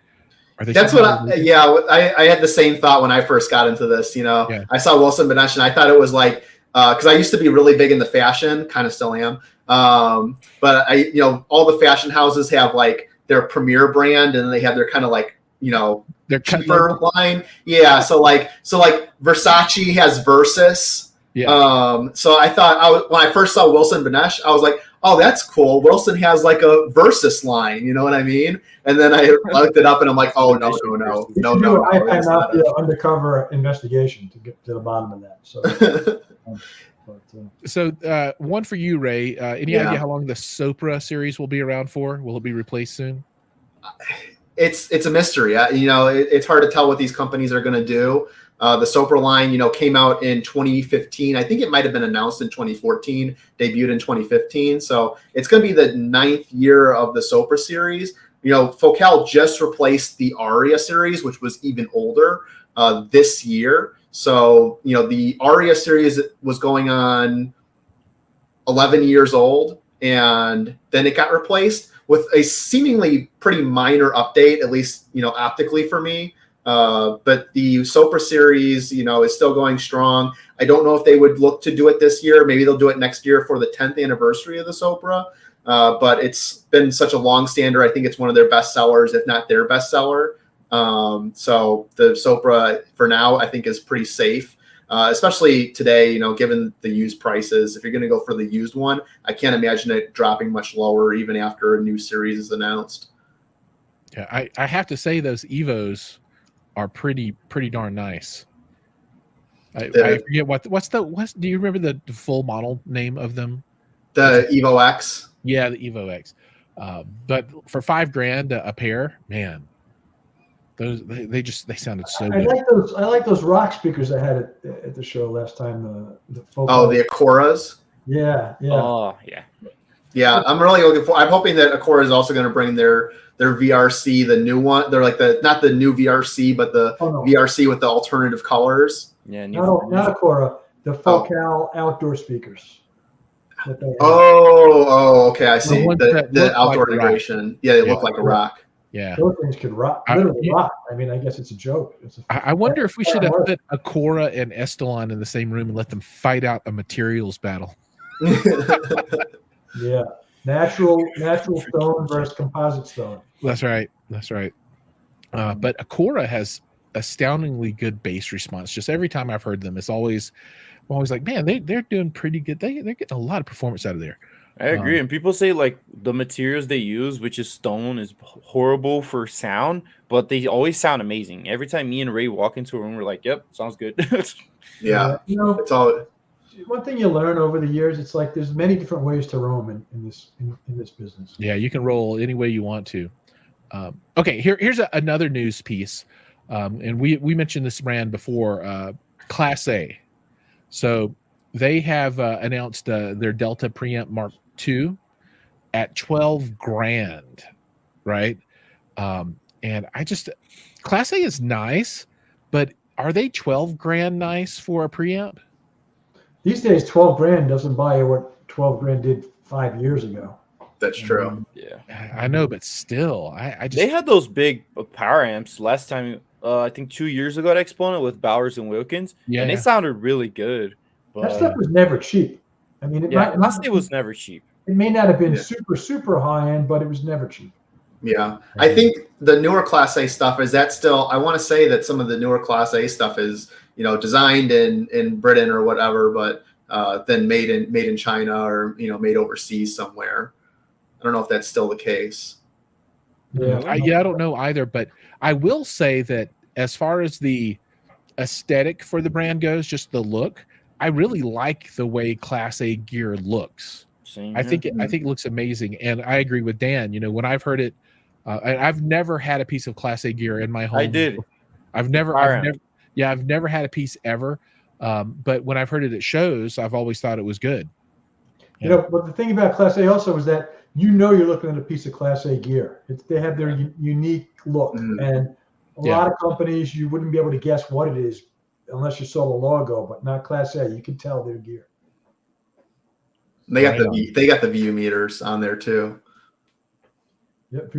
are they? That's what I had the same thought when I first got into this. Yeah. I saw Wilson Benesh, and I thought it was like because I used to be really big into fashion, kind of still am. But all the fashion houses have like their premier brand, and they have their kind of like their cheaper line. Yeah. So like Versace has Versus. Yeah. So I thought when I first saw Wilson Benesh, I was like, oh, that's cool. Wilson has like a Versus line. You know what I mean? And then I looked it up, and I'm like, oh no. HiFI Mafia undercover investigation to get to the bottom of that. So. One for you, Ray. Any idea how long the Sopra series will be around for? Will it be replaced soon? It's a mystery. It's hard to tell what these companies are going to do. The Sopra line, came out in 2015. I think it might have been announced in 2014, debuted in 2015. So it's going to be the 9th year of the Sopra series. Focal just replaced the Aria series, which was even older this year. So, the Aria series was going on 11 years old, and then it got replaced with a seemingly pretty minor update, at least, optically for me. But the Sopra series, is still going strong. I don't know if they would look to do it this year. Maybe they'll do it next year for the 10th anniversary of the Sopra. But it's been such a long stander. I think it's one of their best sellers, if not their best seller. So the Sopra for now, I think, is pretty safe, especially today, given the used prices. If you're going to go for the used one, I can't imagine it dropping much lower even after a new series is announced. Yeah, I have to say those Evos are pretty darn nice. I forget do you remember the full model name of them? The Evo X. Yeah, the Evo X. But for $5,000 a pair, man, those they sounded so good. I like those rock speakers they had at the show last time. The Acoras. Yeah. Oh yeah. Yeah, I'm really looking for. I'm hoping that Acora is also going to bring their VRC, the new one. They're like not the new VRC, but the VRC with the alternative colors. Yeah, not Acora. The Focal outdoor speakers. Okay, I see the outdoor like integration. Yeah, they look like a rock. Yeah, those things could rock. Literally rock. I mean, I guess it's a joke. I wonder if we should have put Acora and Estelon in the same room and let them fight out a materials battle. Yeah, natural stone versus composite stone. That's right. But Acora has astoundingly good bass response. Just every time I've heard them, I'm always like, man, they're doing pretty good. They're getting a lot of performance out of there. I agree. And people say like the materials they use, which is stone, is horrible for sound, but they always sound amazing. Every time me and Ray walk into a room, we're like, yep, sounds good. Yeah. You know, It's all. one thing you learn over the years, it's like there's many different ways to roam in this business. Yeah, you can roll any way you want to. Okay, here's another news piece, and we mentioned this brand before. Classe. So they have announced their Delta Preamp Mark II at $12,000, right? And Classe is nice, but are they $12,000 nice for a preamp? These days, $12,000 doesn't buy you what $12,000 did 5 years ago. That's true. Yeah, I know, but still, I just they had those big power amps last time. I think 2 years ago at Axpona with Bowers and Wilkins, and they sounded really good. But That stuff was never cheap. I mean, it was never cheap. It may not have been super high end, but it was never cheap. Yeah. I think the newer Class A stuff, is that still, I want to say that some of the newer Class A stuff is, designed in Britain or whatever, but then made in China or, made overseas somewhere. I don't know if that's still the case. Yeah. I don't know either, but I will say that as far as the aesthetic for the brand goes, just the look, I really like the way Class A gear looks. I think it looks amazing, and I agree with Dan. When I've heard it, I've never had a piece of Class A gear in my home. I did. I've never had a piece ever. But when I've heard it at shows, I've always thought it was good. But the thing about Class A also is that you're looking at a piece of Class A gear. They have their unique look, and a lot of companies you wouldn't be able to guess what it is unless you saw the logo, but not Class A. You can tell their gear. They got the view meters on there too. Yep,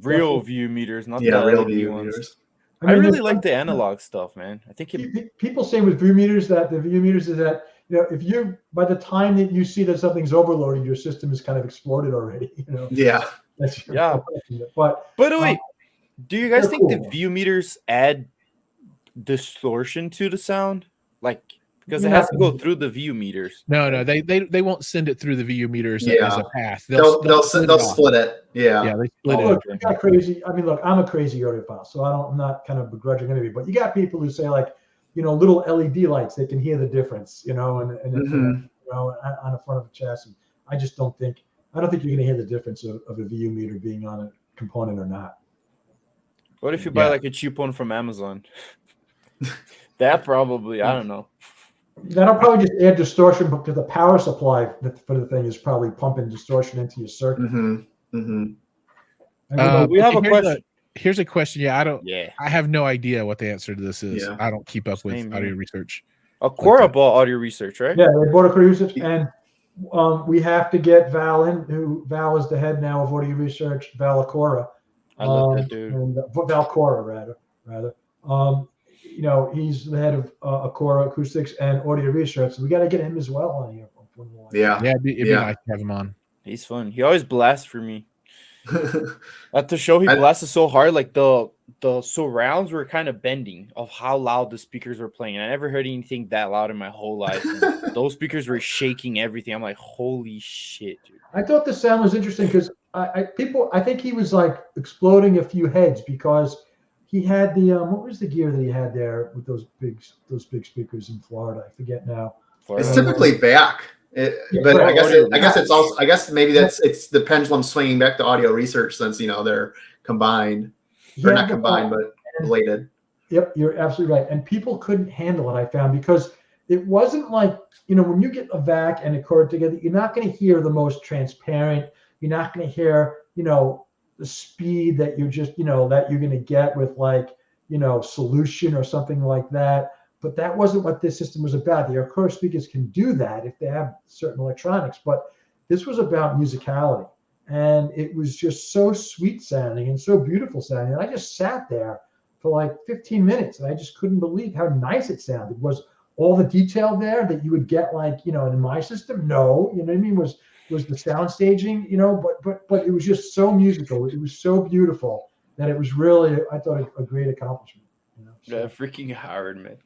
real view meters, not the real LED view ones. meters. I really like the analog stuff, man. I think people say with view meters that the view meters is that if you by the time that you see that something's overloaded, your system is kind of exploded already. Yeah. But wait, do you guys think cool. the view meters add distortion to the sound? Because it has to go through the view meters. No, they won't send it through the view meters as a path. They'll split it. Yeah. Yeah, they split it. Look, you got crazy. I mean, look, I'm a crazy audiophile, so I'm not kind of begrudging anybody. But you got people who say little LED lights, they can hear the difference, and on the front of the chassis. I don't think you're going to hear the difference of a VU meter being on a component or not. What if you buy a cheap one from Amazon? That probably, I don't know. That'll probably just add distortion because the power supply for the thing is probably pumping distortion into your circuit. We have a question. Here's a question. I have no idea what the answer to this is. Yeah. I don't keep up with audio research. Aquora bought audio research, right? Yeah, they bought audio research, and we have to get Val in. Val is the head now of audio research. Val Aquora. I love that dude. And Val Cora, rather. He's the head of Aquora Acoustics and Audio Research. So we got to get him as well on here. It'd be nice to have him on. He's fun. He always blasts for me. At the show, he blasted so hard, the surrounds were kind of bending of how loud the speakers were playing. I never heard anything that loud in my whole life. Those speakers were shaking everything. I'm like, holy shit, dude. I thought the sound was interesting because I think he was exploding a few heads because he had the what was the gear that he had there with those big speakers in Florida? I forget now. It's typically back. But I guess it's also, maybe it's the pendulum swinging back to audio research since they're combined. They're not combined, but related. Yep, you're absolutely right. And people couldn't handle it, I found, because it wasn't like, when you get a VAC and a chord together, you're not going to hear the most transparent. You're not going to hear, the speed that you're just, that you're going to get with Solution or something like that. But that wasn't what this system was about. The Aquora speakers can do that if they have certain electronics, but this was about musicality. And it was just so sweet sounding and so beautiful sounding. And I just sat there for 15 minutes and I just couldn't believe how nice it sounded. Was all the detail there that you would get in my system? No, you know what I mean? Was the sound staging, but it was just so musical. It was so beautiful that it was really, I thought, a great accomplishment. Yeah, freaking Howard, man.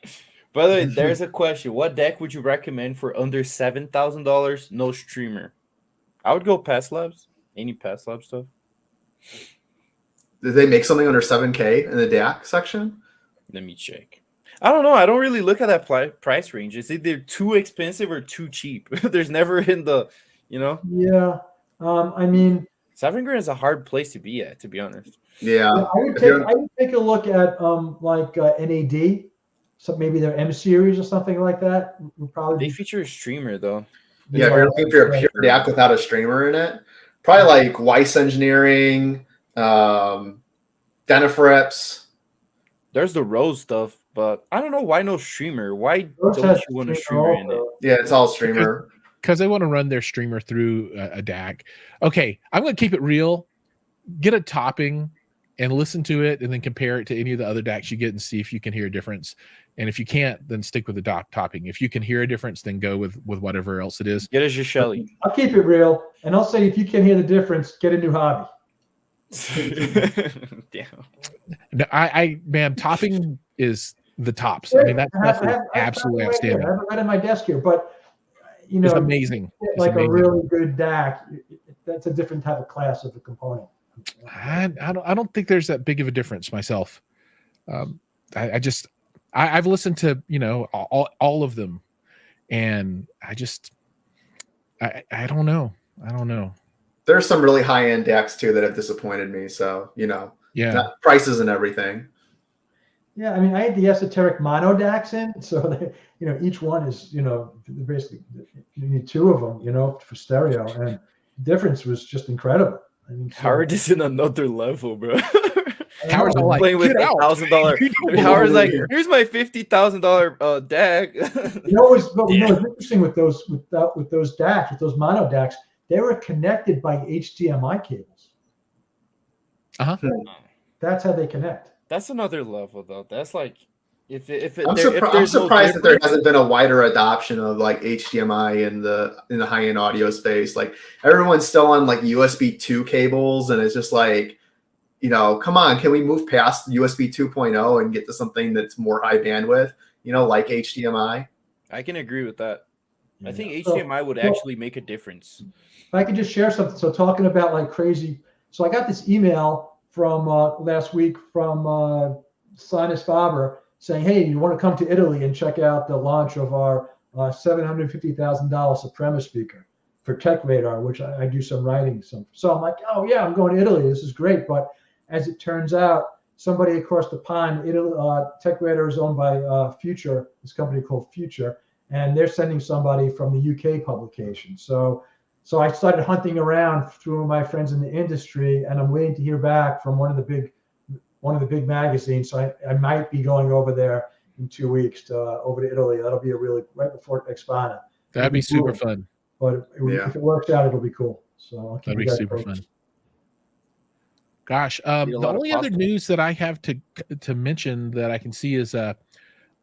By the way, there's a question. What deck would you recommend for under $7,000? No streamer. I would go Pass Labs. Any Pass Lab stuff? Did they make something under 7K in the DAC section? Let me check. I don't know. I don't really look at that price range. It's either too expensive or too cheap. There's never in the, Yeah. I mean, $7,000 is a hard place to be at, to be honest. Yeah. I would take a look at like NAD, so maybe their M series or something like that. Would probably They feature a streamer though. Yeah, if you're looking for a pure DAC without a streamer in it, probably like Weiss Engineering, Denifrips. There's the Rose stuff, but I don't know why no streamer. Why don't you want a streamer in it? Yeah, it's all streamer. Because they want to run their streamer through a DAC. Okay, I'm going to keep it real. Get a topping and listen to it, and then compare it to any of the other DACs you get and see if you can hear a difference. And if you can't, then stick with the topping. If you can hear a difference, then go with whatever else it is. Get a Shelly. I'll keep it real, and I'll say if you can hear the difference, get a new hobby. Damn. No, man, topping is the tops. I mean, that stuff is absolutely outstanding. I have it right on my desk here, but it's amazing. Like a really good DAC, that's a different type of class of a component. I don't think there's that big of a difference myself. I've listened to all of them, and I don't know. There's some really high end DACs too that have disappointed me. So prices and everything. Yeah, I mean, I had the esoteric mono DACs in, so they, each one is basically you need two of them, for stereo, and the difference was just incredible. I mean, Howard is in another level, bro. Howard's like, playing with $1,000. Howard's like, here's my $50,000 DAC. What's interesting with those DACs, with those mono DACs, they were connected by HDMI cables. That's how they connect. That's another level, though. That's like, I'm surprised that there hasn't been a wider adoption of like HDMI in the high end audio space. Like everyone's still on like USB 2 cables, and it's just like, come on, can we move past USB 2.0 and get to something that's more high bandwidth? Like HDMI. I can agree with that. I think HDMI would actually make a difference. If I could just share something. So talking about like crazy. So I got this email from last week from Sinus Faber saying, hey, you want to come to Italy and check out the launch of our $750,000 Suprema speaker for Tech Radar, which I do some writing. So I'm like, oh yeah, I'm going to Italy. This is great. But as it turns out, somebody across the pond, Tech Radar is owned by Future, this company called Future, and they're sending somebody from the UK publication. So I started hunting around through my friends in the industry, and I'm waiting to hear back from one of the big magazines. So I might be going over there in 2 weeks over to Italy. That'll be right before Axpona. That'd be super fun. But if it works out, it'll be cool. So that'd be super fun. Gosh, the only other news that I have to mention that I can see is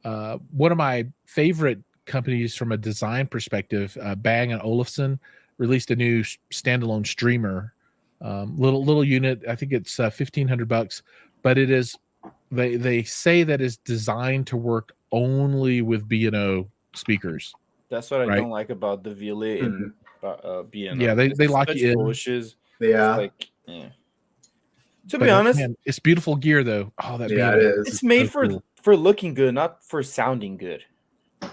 one of my favorite companies from a design perspective, Bang & Olufsen, released a new standalone streamer, little unit. I think it's $1,500, but it is they say that is designed to work only with B&O speakers. That's what I don't like about the Violet and B&O. Yeah, they lock you in. Bushes. Yeah. To be honest, man, it's beautiful gear though. Oh, that it is. It's made for looking good, not for sounding good.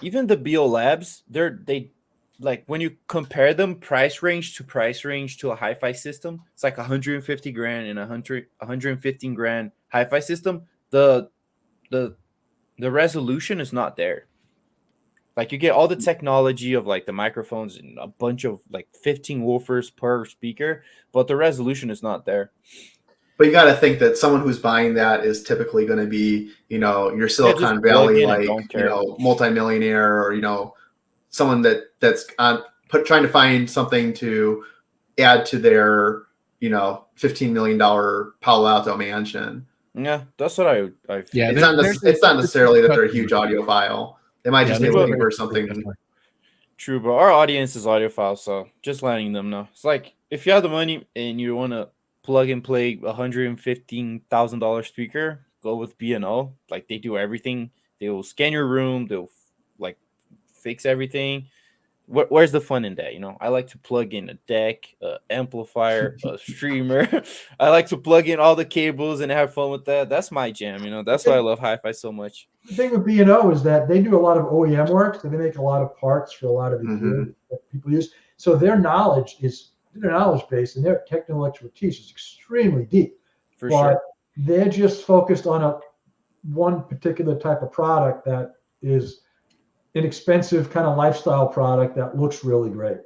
Even the BO Labs, they like when you compare them price range to a HiFi system, it's like $150,000 and $115,000 HiFi system. The resolution is not there. Like you get all the technology of like the microphones and a bunch of like 15 woofers per speaker, but the resolution is not there. But you got to think that someone who's buying that is typically going to be, your Silicon Valley, like, multimillionaire, or, someone that's trying to find something to add to their, $15 million Palo Alto mansion. Yeah, that's what I feel. Yeah, it's not necessarily that they're a huge audiophile. They might just be looking for something. True, but our audience is audiophile, so just letting them know. It's like if you have the money and you want to plug and play $115,000 speaker, go with B&O. Like they do everything. They will scan your room. They'll like fix everything. Where's the fun in that? I like to plug in a deck, amplifier, a streamer. I like to plug in all the cables and have fun with that. That's my jam. That's why I love HiFi so much. The thing with B&O is that they do a lot of OEM work, so they make a lot of parts for a lot of the gear that people use. So their knowledge base and their technical expertise is extremely deep. For sure. They're just focused on one particular type of product that is inexpensive kind of lifestyle product that looks really great.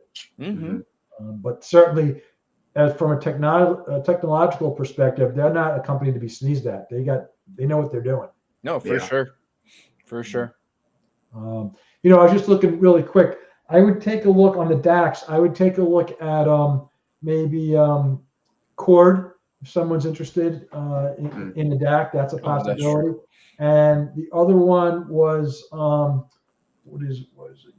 But certainly, as from a technological perspective, they're not a company to be sneezed at. They know what they're doing. No, for sure. I was just looking really quick. I would take a look on the DAX. I would take a look at maybe Cord, if someone's interested in the DAC. That's a possibility. And the other one was what is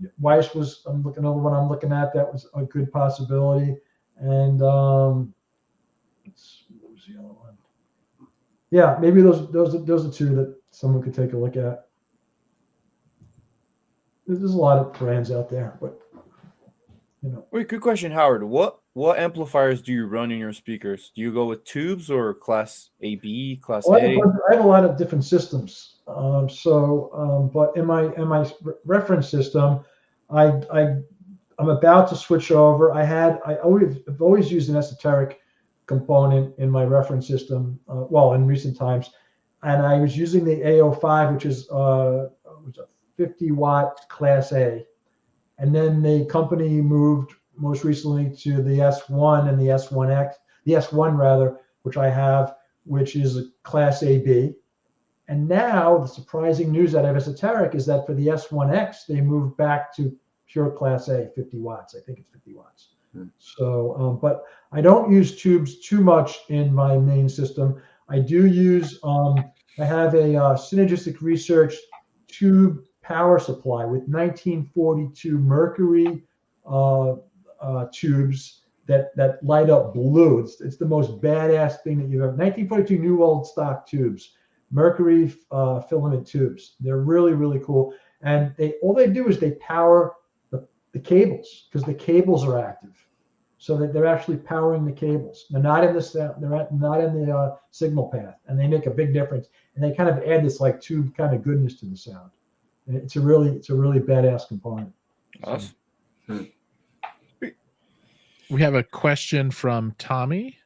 it? Weiss was another one I'm looking at. That was a good possibility. And what was the other one? Yeah, maybe those are two that someone could take a look at. There's a lot of brands out there, but Wait, good question, Howard. What amplifiers do you run in your speakers? Do you go with tubes or Class AB, Class A? I have a lot of different systems. But in my reference system, I'm about to switch over. I've always used an esoteric component in my reference system. In recent times, and I was using the A005, which is a 50-watt Class A. And then the company moved most recently to the S1 and the S1 rather, which I have, which is a Class AB. And now the surprising news out of esoteric is that for the S1X, they moved back to pure Class A, 50 watts. I think it's 50 watts. So, but I don't use tubes too much in my main system. I do use, I have a Synergistic Research tube power supply with 1942 mercury tubes that light up blue. It's the most badass thing that you have. 1942 new old stock tubes, mercury filament tubes. They're really, really cool. And all they do is they power the cables, because the cables are active. So that they're actually powering the cables. They're not in the sound, they're not in the signal path, and they make a big difference. And they kind of add this like tube kind of goodness to the sound. It's a really badass component. Awesome. We have a question from Tommy.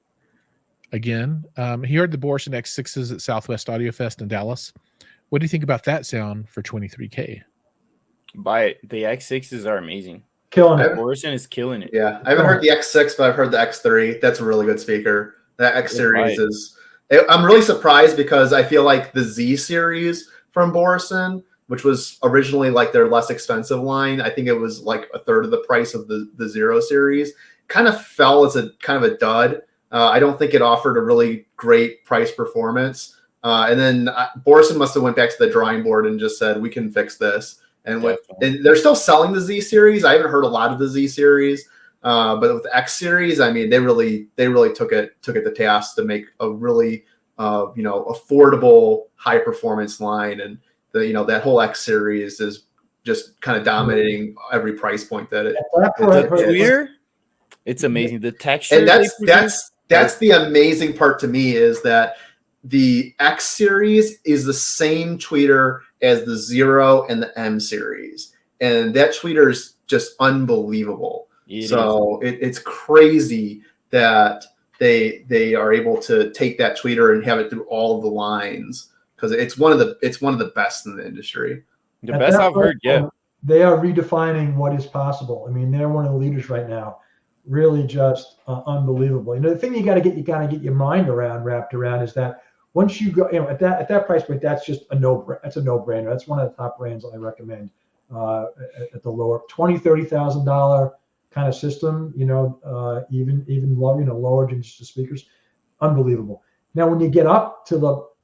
Again, he heard the Borresen X6s at Southwest Audio Fest in Dallas. What do you think about that sound for 23K? Buy it. The X6s are amazing. Killing it. Borresen is killing it. Yeah, I haven't heard the X6, but I've heard the X3. That's a really good speaker. That X series is. I'm really surprised because I feel like the Z series from Borresen, which was originally like their less expensive line, I think it was like a third of the price of the Zero series, kind of fell as a kind of a dud. I don't think it offered a really great price performance. And then Borresen must have went back to the drawing board and just said, we can fix this. And they're still selling the Z series. I haven't heard a lot of the Z series, but with the X series, I mean, they really took it to task to make a really affordable high performance line. And that whole X series is just kind of dominating every price point that it's amazing. The texture, and that's the amazing part to me, is that the X series is the same tweeter as the Zero and the M series, and that tweeter is just unbelievable. It's crazy that they are able to take that tweeter and have it through all of the lines, because it's one of the best in the industry. The best I've heard. Yeah, they are redefining what is possible. I mean, they're one of the leaders right now. Really, just unbelievable. The thing you got to get your mind wrapped around is that once you go, at that price point, that's just a no-brainer. That's one of the top brands I recommend at the lower $20,000-$30,000 kind of system. Even lower than just the speakers, unbelievable. Now, when you get up to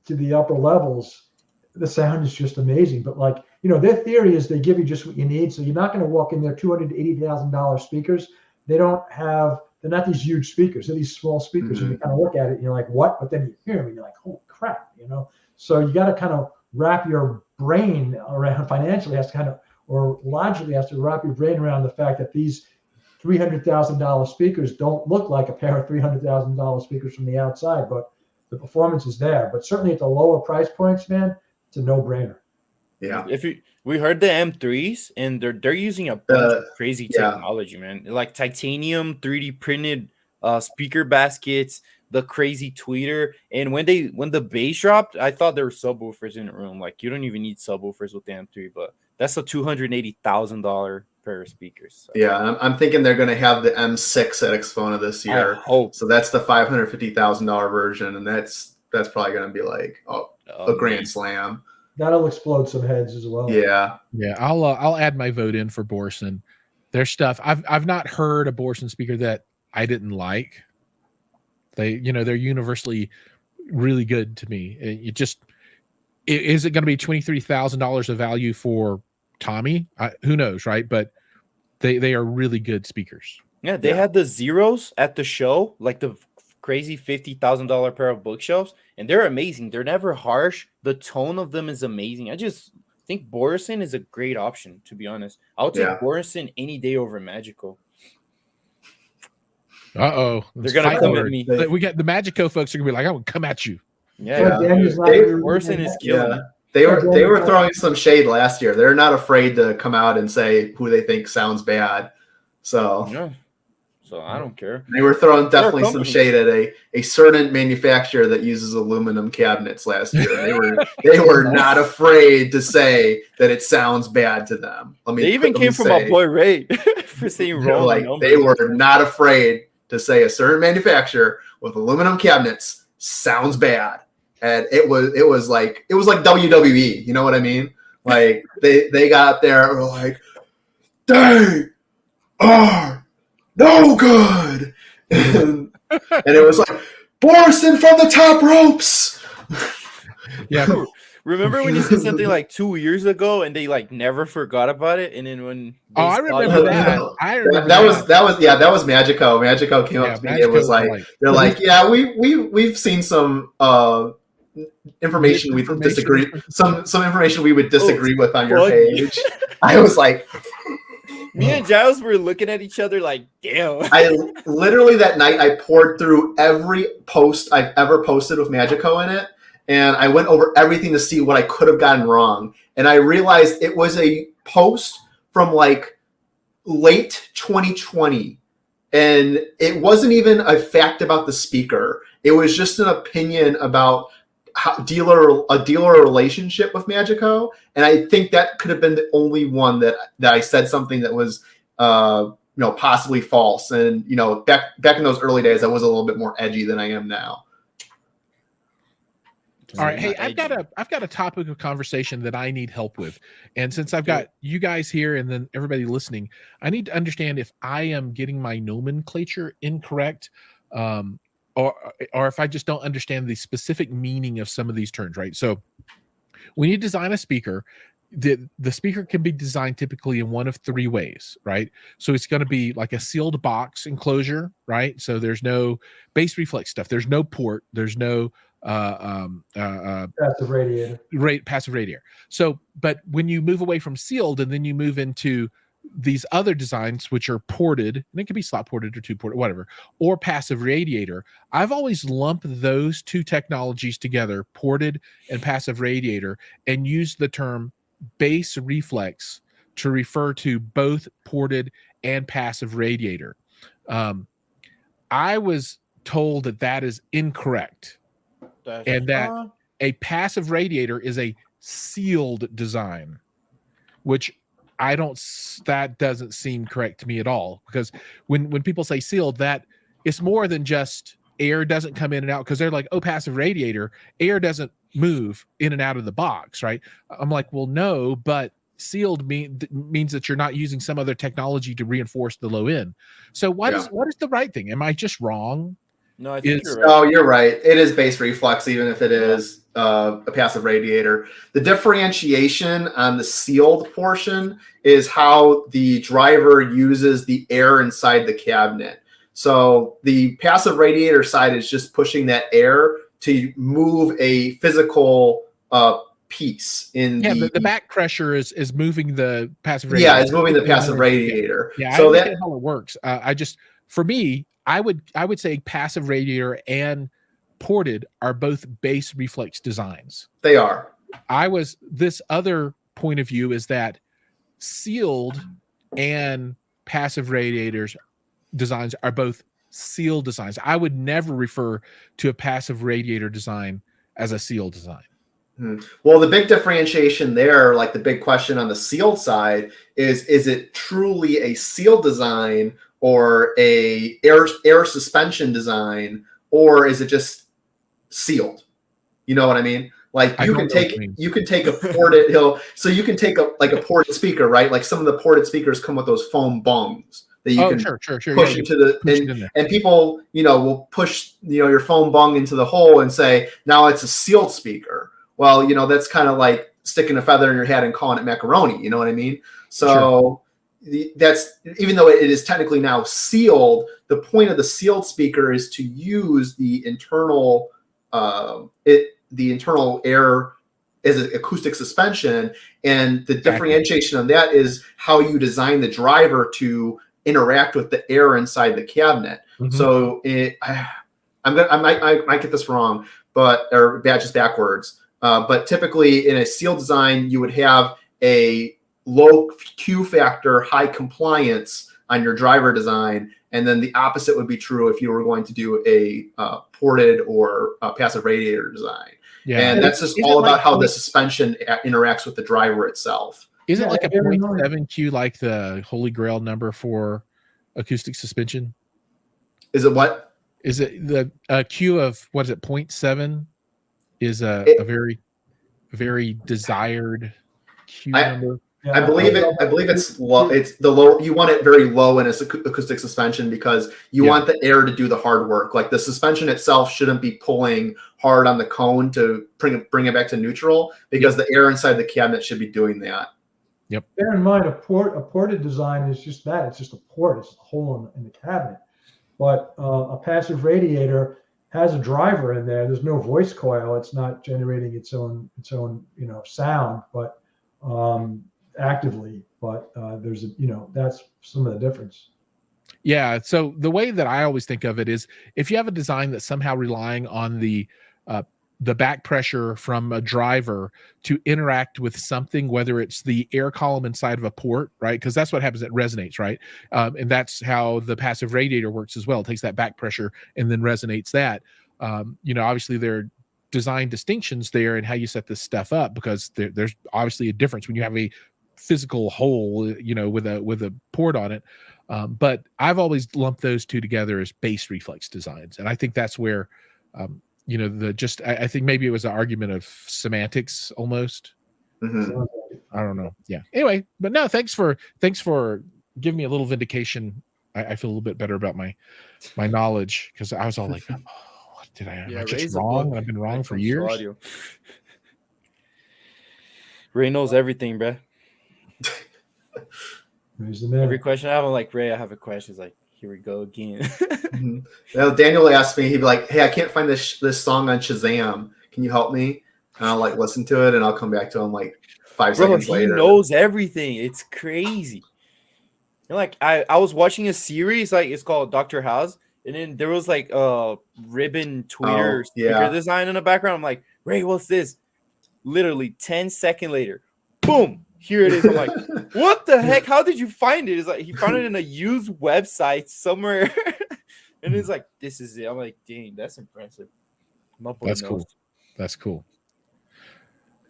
the upper levels, the sound is just amazing. But their theory is they give you just what you need. So you're not going to walk in there $280,000 speakers. They don't have they're not these huge speakers. They're these small speakers, and you kind of look at it and you're like, what? But then you hear them and you're like, holy crap, you know? So you got to kind of wrap your brain around, financially has to kind of, or logically has to wrap your brain around the fact that these $300,000 speakers don't look like a pair of $300,000 speakers from the outside, but the performance is there. But certainly at the lower price points, man, it's a no-brainer. Yeah. We heard the M3s, and they're using a bunch of crazy technology, man. Like titanium 3D printed speaker baskets, the crazy tweeter. And when the bass dropped, I thought there were subwoofers in the room. Like, you don't even need subwoofers with the M3, but that's a $280,000 pair of speakers. So. Yeah, I'm thinking they're going to have the M6 at Axpona this year. I hope. So that's the $550,000 version, and that's probably going to be like a grand slam. That'll explode some heads as well. Yeah. I'll add my vote in for Borresen. Their stuff. I've not heard a Borresen speaker that I didn't like. They're universally really good to me. Is it going to be $23,000 of value for Tommy? Who knows, right? But they are really good speakers. Yeah, they had the zeros at the show, like the crazy $50,000 pair of bookshelves, and they're amazing. They're never harsh. The tone of them is amazing. I just think Borresen is a great option, to be honest. I'll take Borresen any day over Magico. They're gonna come at me. We got the Magico folks are gonna be like, I will come at you. Yeah. Borresen is killing it. They were throwing some shade last year. They're not afraid to come out and say who they think sounds bad. So So I don't care. They were throwing definitely some shade at a certain manufacturer that uses aluminum cabinets last year. They were not afraid to say that it sounds bad to them. They even came from my boy Ray for saying wrong. Like they were not afraid to say a certain manufacturer with aluminum cabinets sounds bad. And it was like WWE, you know what I mean? Like they got there and were like, they are no good. And it was like, Borresen from the top ropes. Yeah. Remember when you said something like 2 years ago and they like never forgot about it? And then when I remember that. That was Magico. Magico came up to me and was like, they're like, yeah, we've seen some information we disagree, some information we would disagree with on your page. I was like, me and Jiles were looking at each other like, damn. I literally that night I poured through every post I've ever posted with Magico in it, and I went over everything to see what I could have gotten wrong. And I realized it was a post from like late 2020, and it wasn't even a fact about the speaker. It was just an opinion about a dealer relationship with Magico, and I think that could have been the only one that I said something that was possibly false. And back in those early days, I was a little bit more edgy than I am now. All right, hey, I've got a topic of conversation that I need help with, and since I've got you guys here and then everybody listening, I need to understand if I am getting my nomenclature incorrect. Or if I just don't understand the specific meaning of some of these terms, right? So when you design a speaker, the speaker can be designed typically in one of three ways, right? So it's going to be like a sealed box enclosure, right? So there's no bass reflex stuff. There's no port. There's no passive radiator. Passive radiator. So, but when you move away from sealed and then you move into these other designs, which are ported, and it can be slot ported or two ported, whatever, or passive radiator, I've always lumped those two technologies together, ported and passive radiator, and used the term bass reflex to refer to both ported and passive radiator. I was told that is incorrect, and that a passive radiator is a sealed design, which that doesn't seem correct to me at all, because when people say sealed, that it's more than just air doesn't come in and out, because they're like, oh, passive radiator, air doesn't move in and out of the box, right? I'm like, well, no, but sealed means that you're not using some other technology to reinforce the low end. So what is the right thing? Am I just wrong? No, I think you're right. Oh, you're right. It is bass reflex, even if it is a passive radiator. The differentiation on the sealed portion is how the driver uses the air inside the cabinet. So the passive radiator side is just pushing that air to move a physical piece in the back pressure is moving the passive radiator. Yeah, it's moving the passive radiator. Yeah, so I understand how it works. For me, I would say passive radiator and ported are both base reflex designs. They are. This other point of view is that sealed and passive radiators designs are both sealed designs. I would never refer to a passive radiator design as a sealed design. Well, the big differentiation there, like the big question on the sealed side, is it truly a sealed design or a air suspension design, or is it just sealed? You know what I mean? Like you can take a ported so you can take a ported speaker, right? Like some of the ported speakers come with those foam bungs that you can push into the and people, will push, your foam bung into the hole and say, now it's a sealed speaker. Well, that's kind of like sticking a feather in your hat and calling it macaroni. You know what I mean? So that's, even though it is technically now sealed, the point of the sealed speaker is to use the internal air as an acoustic suspension. And the differentiation of that is how you design the driver to interact with the air inside the cabinet. So I might get this wrong, or just backwards. But typically in a sealed design, you would have a low Q factor, high compliance on your driver design. And then the opposite would be true if you were going to do a ported or a passive radiator design. Yeah. And that's just all about how the suspension interacts with the driver itself. Is it like a 0.7 Q, like the holy grail number for acoustic suspension? Is it what? Is it the Q of, what is it, 0.7 is a very, very desired Q number? I believe it's low. It's the low. You want it very low in acoustic suspension because you want the air to do the hard work. Like the suspension itself shouldn't be pulling hard on the cone to bring it back to neutral, because the air inside the cabinet should be doing that. Yep. Bear in mind, a ported design is just that. It's just a port. It's a hole in the cabinet. But a passive radiator has a driver in there. There's no voice coil. It's not generating its own sound, but actively. But there's that's some of the difference. Yeah. So the way that I always think of it is, if you have a design that's somehow relying on the back pressure from a driver to interact with something, whether it's the air column inside of a port, right? Because that's what happens. It resonates, right? And that's how the passive radiator works as well. It takes that back pressure and then resonates that. Obviously there are design distinctions there in how you set this stuff up, because there's obviously a difference when you have a physical hole, with a port on it. But I've always lumped those two together as base reflex designs. And I think that's where, I think maybe it was an argument of semantics almost. I don't know. Yeah. Anyway, but no, thanks for giving me a little vindication. I feel a little bit better about my knowledge, because I was all like, oh, what did am I just wrong? I've been wrong for years. Ray knows everything, bro. Every question I have, I'm like, Ray, I have a question. He's like, here we go again. Now, Daniel asked me, he'd be like, hey, I can't find this song on Shazam. Can you help me? And I'll listen to it, and I'll come back to him 5 seconds later. He knows everything. It's crazy. I was watching a series, it's called Dr. House, and then there was a ribbon tweeter speaker design in the background. I'm like, Ray, what's this? Literally 10 seconds later, boom, here it is. I'm like, what the heck? How did you find it? It's like he found it in a used website somewhere. And it's like, this is it. I'm like, dang, that's impressive. That's cool. That's cool.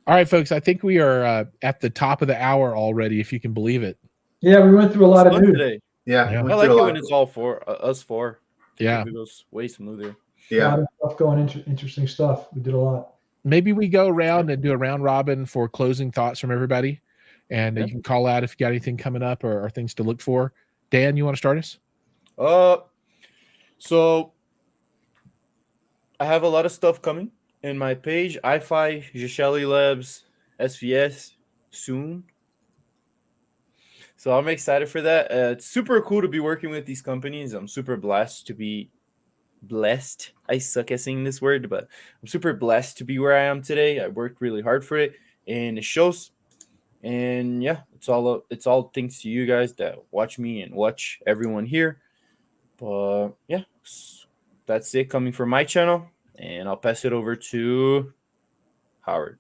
All right, folks, I think we are at the top of the hour already, if you can believe it. Yeah, we went through a lot of news today. Yeah. I like it when it's all us four. Yeah. It goes way smoother. Yeah. A lot of stuff going, interesting stuff. We did a lot. Maybe we go around and do a round robin for closing thoughts from everybody. And you can call out if you got anything coming up or things to look for. Dan, you want to start us? So I have a lot of stuff coming in my page. HiFI, Jiles Labs, SVS soon. So I'm excited for that. It's super cool to be working with these companies. I'm super blessed to be blessed. I suck at saying this word, but I'm super blessed to be where I am today. I worked really hard for it, and it shows. And yeah, it's all thanks to you guys that watch me and watch everyone here. But yeah, that's it coming from my channel, and I'll pass it over to Howard.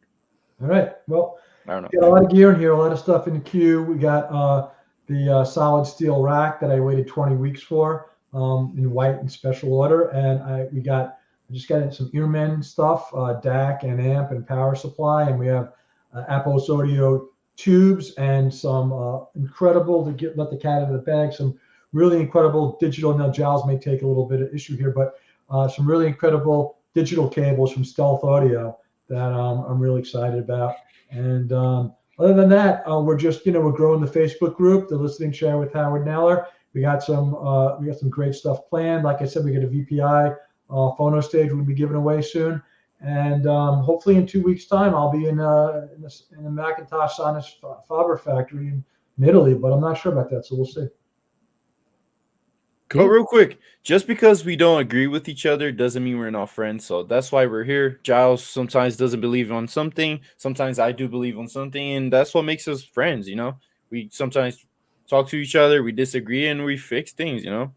All right. Well, I don't know. got a lot of gear in here, a lot of stuff in the queue. We got the solid steel rack that I waited 20 weeks for in white and special order, and I just got in some Earman stuff, DAC and amp and power supply, and we have Apos audio tubes and some incredible let the cat out of the bag. Some really incredible digital. Now Jiles may take a little bit of issue here, but some really incredible digital cables from Stealth Audio that I'm really excited about. And other than that, we're just we're growing the Facebook group, the Listening Chair with Howard Naylor. We got some great stuff planned. Like I said, we got a VPI phono stage we'll be giving away soon, and hopefully in 2 weeks' time I'll be in a Macintosh Sinus Faber factory in Italy, but I'm not sure about that, so we'll see. Cool. But real quick, just because we don't agree with each other doesn't mean we're not friends. So that's why we're here. Jiles sometimes doesn't believe on something. Sometimes I do believe on something. And that's what makes us friends, We sometimes talk to each other. We disagree and we fix things, Not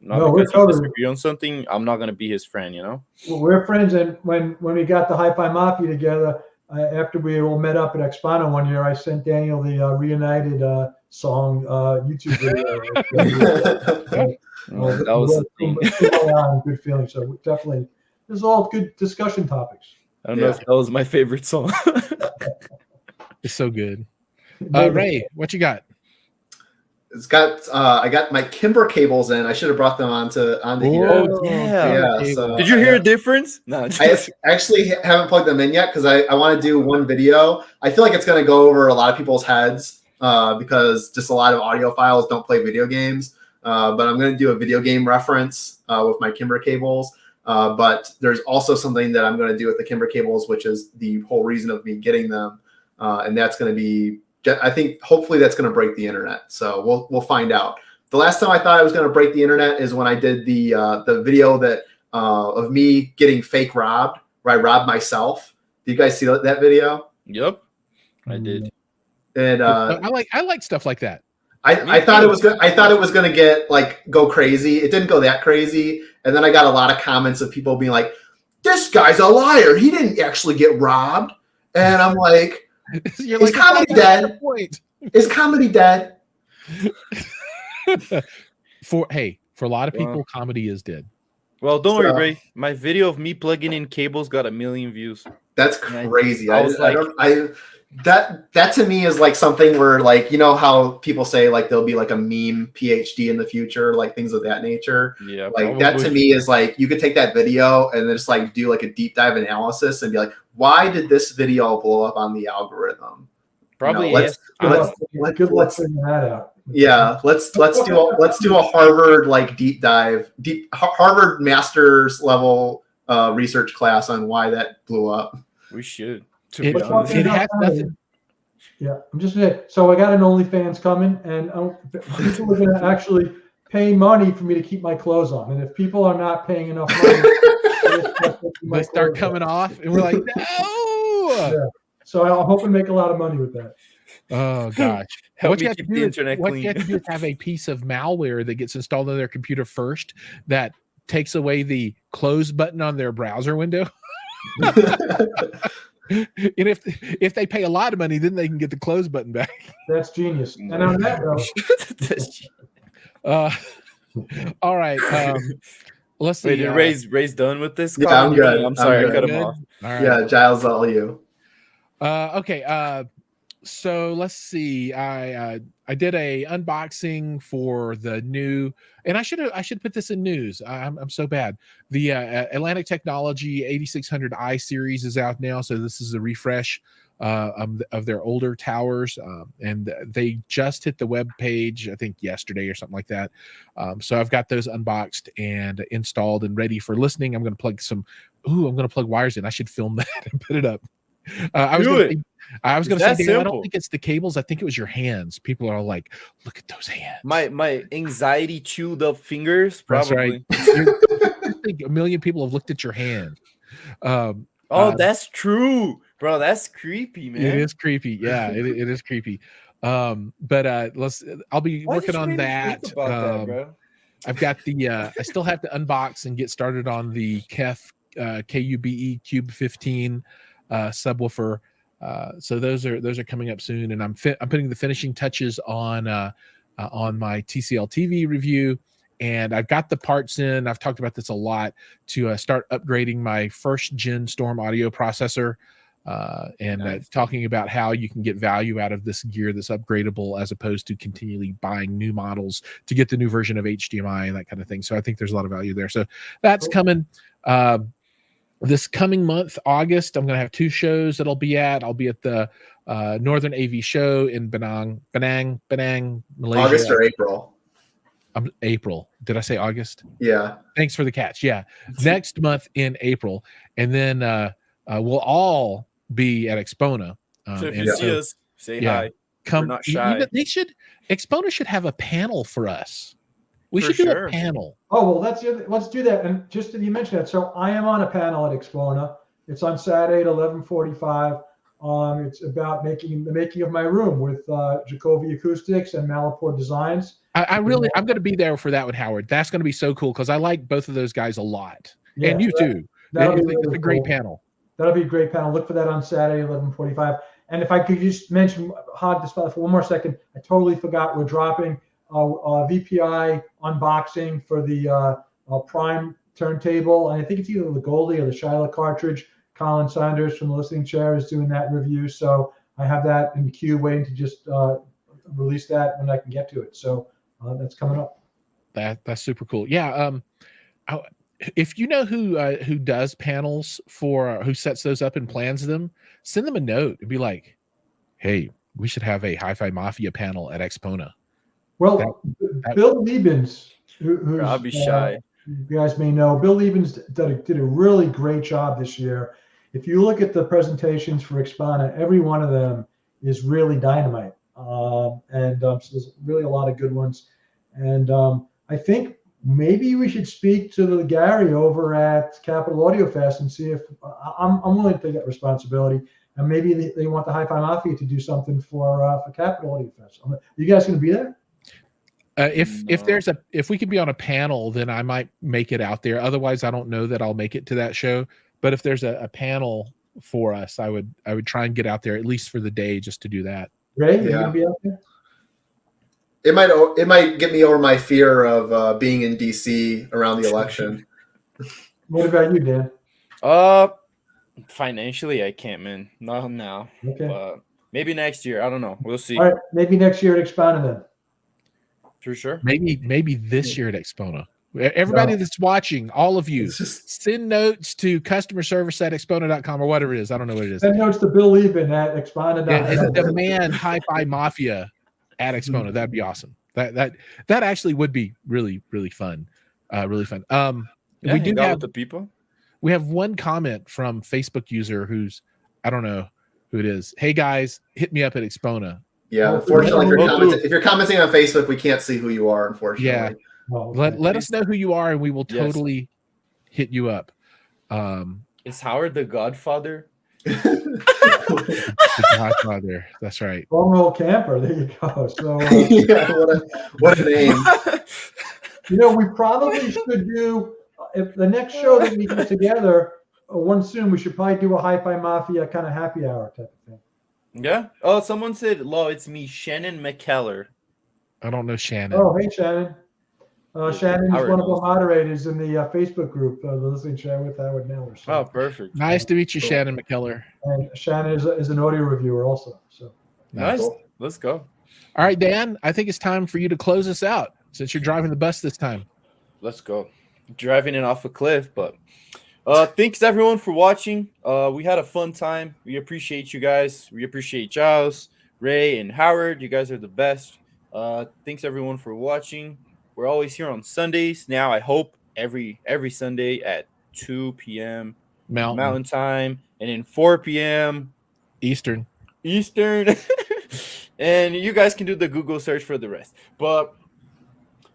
because we disagree on something, I'm not going to be his friend, Well, we're friends. And when we got the HiFI Mafia together, after we all met up at Axpona one year, I sent Daniel the Reunited song YouTube video. That was the thing. Good feeling. So definitely, this is all good discussion topics. I don't know if that was my favorite song. It's so good. Ray, what you got? It's got I got my Kimber cables in. I should have brought them onto here. Oh yeah. So, did you hear a difference? No, I actually haven't plugged them in yet because I want to do one video. I feel like it's going to go over a lot of people's heads because just a lot of audiophiles don't play video games. But I'm going to do a video game reference with my Kimber cables. But there's also something that I'm going to do with the Kimber cables, which is the whole reason of me getting them, and that's going to be. I think hopefully that's going to break the internet. So we'll find out. The last time I thought I was going to break the internet is when I did the video that of me getting fake robbed, where I robbed myself. Did you guys see that video? Yep, I did. And I like stuff like that. I thought it was going to get go crazy. It didn't go that crazy. And then I got a lot of comments of people being like, "This guy's a liar. He didn't actually get robbed." And I'm like. Is comedy dead? Is comedy dead? For a lot of people, comedy is dead. Well, don't worry, Ray. My video of me plugging in cables got 1 million views. That's crazy. That to me is something where how people say there'll be a meme PhD in the future, things of that nature. Yeah, that to me is you could take that video and then just do a deep dive analysis and be like, why did this video blow up on the algorithm? Probably let's figure that out. Yeah, let's do a Harvard deep dive, Harvard master's level research class on why that blew up. We should. It has nothing. Yeah, I'm just saying. So I got an OnlyFans coming, and people are going to actually pay money for me to keep my clothes on. And if people are not paying enough money, they start coming off, and we're like, no. Yeah. So I'm hoping to make a lot of money with that. Oh gosh! What you have to do is have a piece of malware that gets installed on their computer first that takes away the close button on their browser window. And if they pay a lot of money, then they can get the close button back. That's genius. And on that note, all right. Let's see. Wait, did Ray's done with this? Yeah, I'm good. I'm sorry, I cut him off. All right. Yeah, Jiles, all you. Okay. So let's see. I did a unboxing for the new, and I should put this in news. I'm so bad. The Atlantic Technology 8600i series is out now, so this is a refresh of their older towers, and they just hit the web page I think yesterday or something like that. So I've got those unboxed and installed and ready for listening. I'm going to plug wires in. I should film that and put it up. I was going to It's say, that Dan, I don't simple. think it's the cables. I think it was your hands. People are like, look at those hands. My anxiety chewed up fingers, That's right. probably. I think a million people have looked at your hand. Oh, that's true, bro. That's creepy, man. It is creepy. Yeah, it is creepy. I'll be Why working did you on make me that. think about that, bro? I've got the I still have to unbox and get started on the KEF KUBE Cube 15 subwoofer. So those are coming up soon, and I'm putting the finishing touches on my TCL TV review, and I've got the parts in. I've talked about this a lot to start upgrading my first gen Storm audio processor, and Nice. talking about how you can get value out of this gear that's upgradable as opposed to continually buying new models to get the new version of HDMI and that kind of thing. So I think there's a lot of value there. So that's coming. This coming month, August, I'm going to have 2 shows that I'll be at. I'll be at the Northern AV Show in Penang, Malaysia. August or April? April. Did I say August? Yeah. Thanks for the catch. Yeah. Next month in April. And then we'll all be at Axpona. So if you see us, say hi. Come. We're not shy. Axpona should have a panel for us. We For should do sure. a panel. Oh, well, let's do that. And just that you mentioned that. So I am on a panel at Axpona. It's on Saturday at 11:45. It's about the making of my room with Jacoby Acoustics and Malaport Designs. I'm going to be there for that one, Howard. That's going to be so cool because I like both of those guys a lot. Yeah, and you too. It's a great cool. panel. That'll be a great panel. Look for that on Saturday, 11:45. And if I could just mention, hog this for one more second, I totally forgot. We're dropping VPI unboxing for the Prime turntable, and I think it's either the Goldie or the Shiloh cartridge. Colin Saunders from the Listening Chair is doing that review, so I have that in the queue, waiting to just release that when I can get to it. So that's coming up. That's super cool. Yeah. If you know who does panels for who sets those up and plans them, send them a note and be like, "Hey, we should have a HiFi Mafia panel at Axpona." Well, Bill Liebens, who's I'll be shy. You guys may know, Bill Liebens did a really great job this year. If you look at the presentations for Axpona, every one of them is really dynamite. So there's really a lot of good ones. And I think maybe we should speak to the Gary over at Capital Audio Fest and see if I'm willing to take that responsibility. And maybe they want the HiFi Mafia to do something for Capital Audio Fest. Are you guys going to be there? If we could be on a panel, then I might make it out there. Otherwise, I don't know that I'll make it to that show. But if there's a panel for us, I would try and get out there at least for the day just to do that. Ray, you gonna be out there? It might get me over my fear of being in DC around the election. What about you, Dan? Financially, I can't, man. Not now. Okay. Maybe next year. I don't know. We'll see. All right, maybe next year at Axpona then. For sure. Maybe this year at Axpona. Everybody that's watching, all of you, send notes to customer service at Axpona.com or whatever it is. I don't know what it is. Send notes to Bill Lieben at Axpona.com. And demand HiFi Mafia at Axpona. That'd be awesome. That actually would be really, really fun. Really fun. Yeah, we do have the people. We have one comment from Facebook user who's, I don't know who it is. Hey guys, hit me up at Axpona. Yeah, unfortunately, if you're commenting on Facebook, we can't see who you are, unfortunately. Yeah. Let us know who you are, and we will totally hit you up. Is Howard the Godfather? The Godfather. That's right. Long roll camper. There you go. So yeah, what a name. We probably should do, if the next show that we get together, one soon, we should probably do a HiFi Mafia kind of happy hour type of thing. Yeah. Oh, someone said, "Lo, it's me, Shannon McKellar." I don't know Shannon. Oh, hey Shannon. Shannon is one of the knows. Moderators in the Facebook group, the Listening Chair with Howard Neller. So. Oh, perfect. Nice to meet you, Shannon McKellar. And Shannon is an audio reviewer also. So Nice. Cool. Let's go. All right, Dan, I think it's time for you to close us out since you're driving the bus this time. Let's go. Driving it off a cliff, but thanks everyone for watching. We had a fun time. We appreciate you guys. We appreciate Jiles, Ray, and Howard. You guys are the best. Thanks everyone for watching. We're always here on Sundays now. I hope every Sunday at 2 p.m. Mountain Time, and then 4 p.m. Eastern. Eastern. And you guys can do the Google search for the rest. But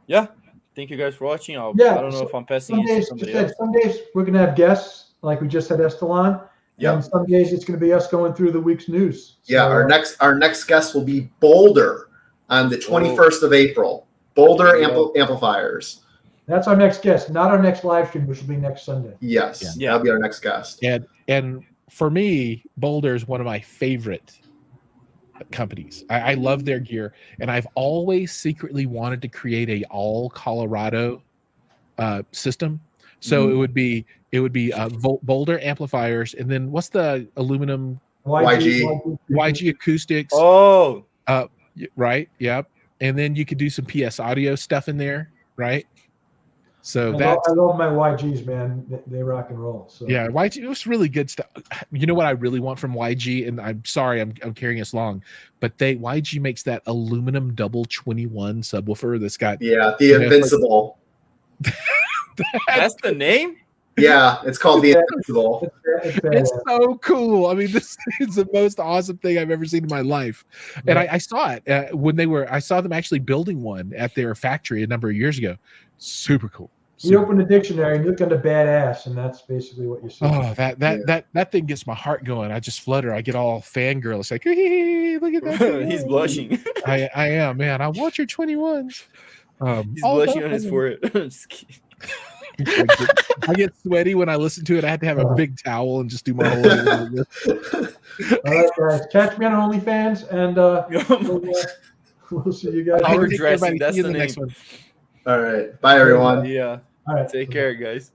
yeah, thank you guys for watching. I don't know if I'm passing it to somebody else. Some days we're going to have guests, like we just had Estelan. Yep. And some days it's going to be us going through the week's news. Yeah, So, our next guest will be Boulder on the 21st of April. Boulder amplifiers. that's our next guest, not our next live stream, which will be next Sunday. Yes, that'll be our next guest. And for me, Boulder is one of my favorite companies. I love their gear, and I've always secretly wanted to create a all Colorado system. So it would be Boulder amplifiers, and then what's the aluminum YG acoustics? Oh, right, yep. And then you could do some PS audio stuff in there, right? So I love my YGs, man. They rock and roll. So yeah, YG, it was really good stuff. You know what I really want from YG, and I'm sorry I'm carrying us long, but YG makes that aluminum double 21 subwoofer that's got the Invincible. that's the name? Yeah, it's called the Invincible. It's so cool. I mean, this is the most awesome thing I've ever seen in my life. And I saw it when I saw them actually building one at their factory a number of years ago. Super cool. You open the dictionary and look under badass, and that's basically what you see. Oh, that thing gets my heart going. I just flutter. I get all fangirl. It's like, hey, look at that. He's blushing. I am, man. I want your 21s. He's blushing on his forehead. Just kidding. I get sweaty when I listen to it. I had to have a big towel and just do my whole. All right, guys. Catch me on OnlyFans, and we'll see you guys. Power dressing. That's the name. next one. All right. Bye, everyone. Yeah. All right. Take care, guys.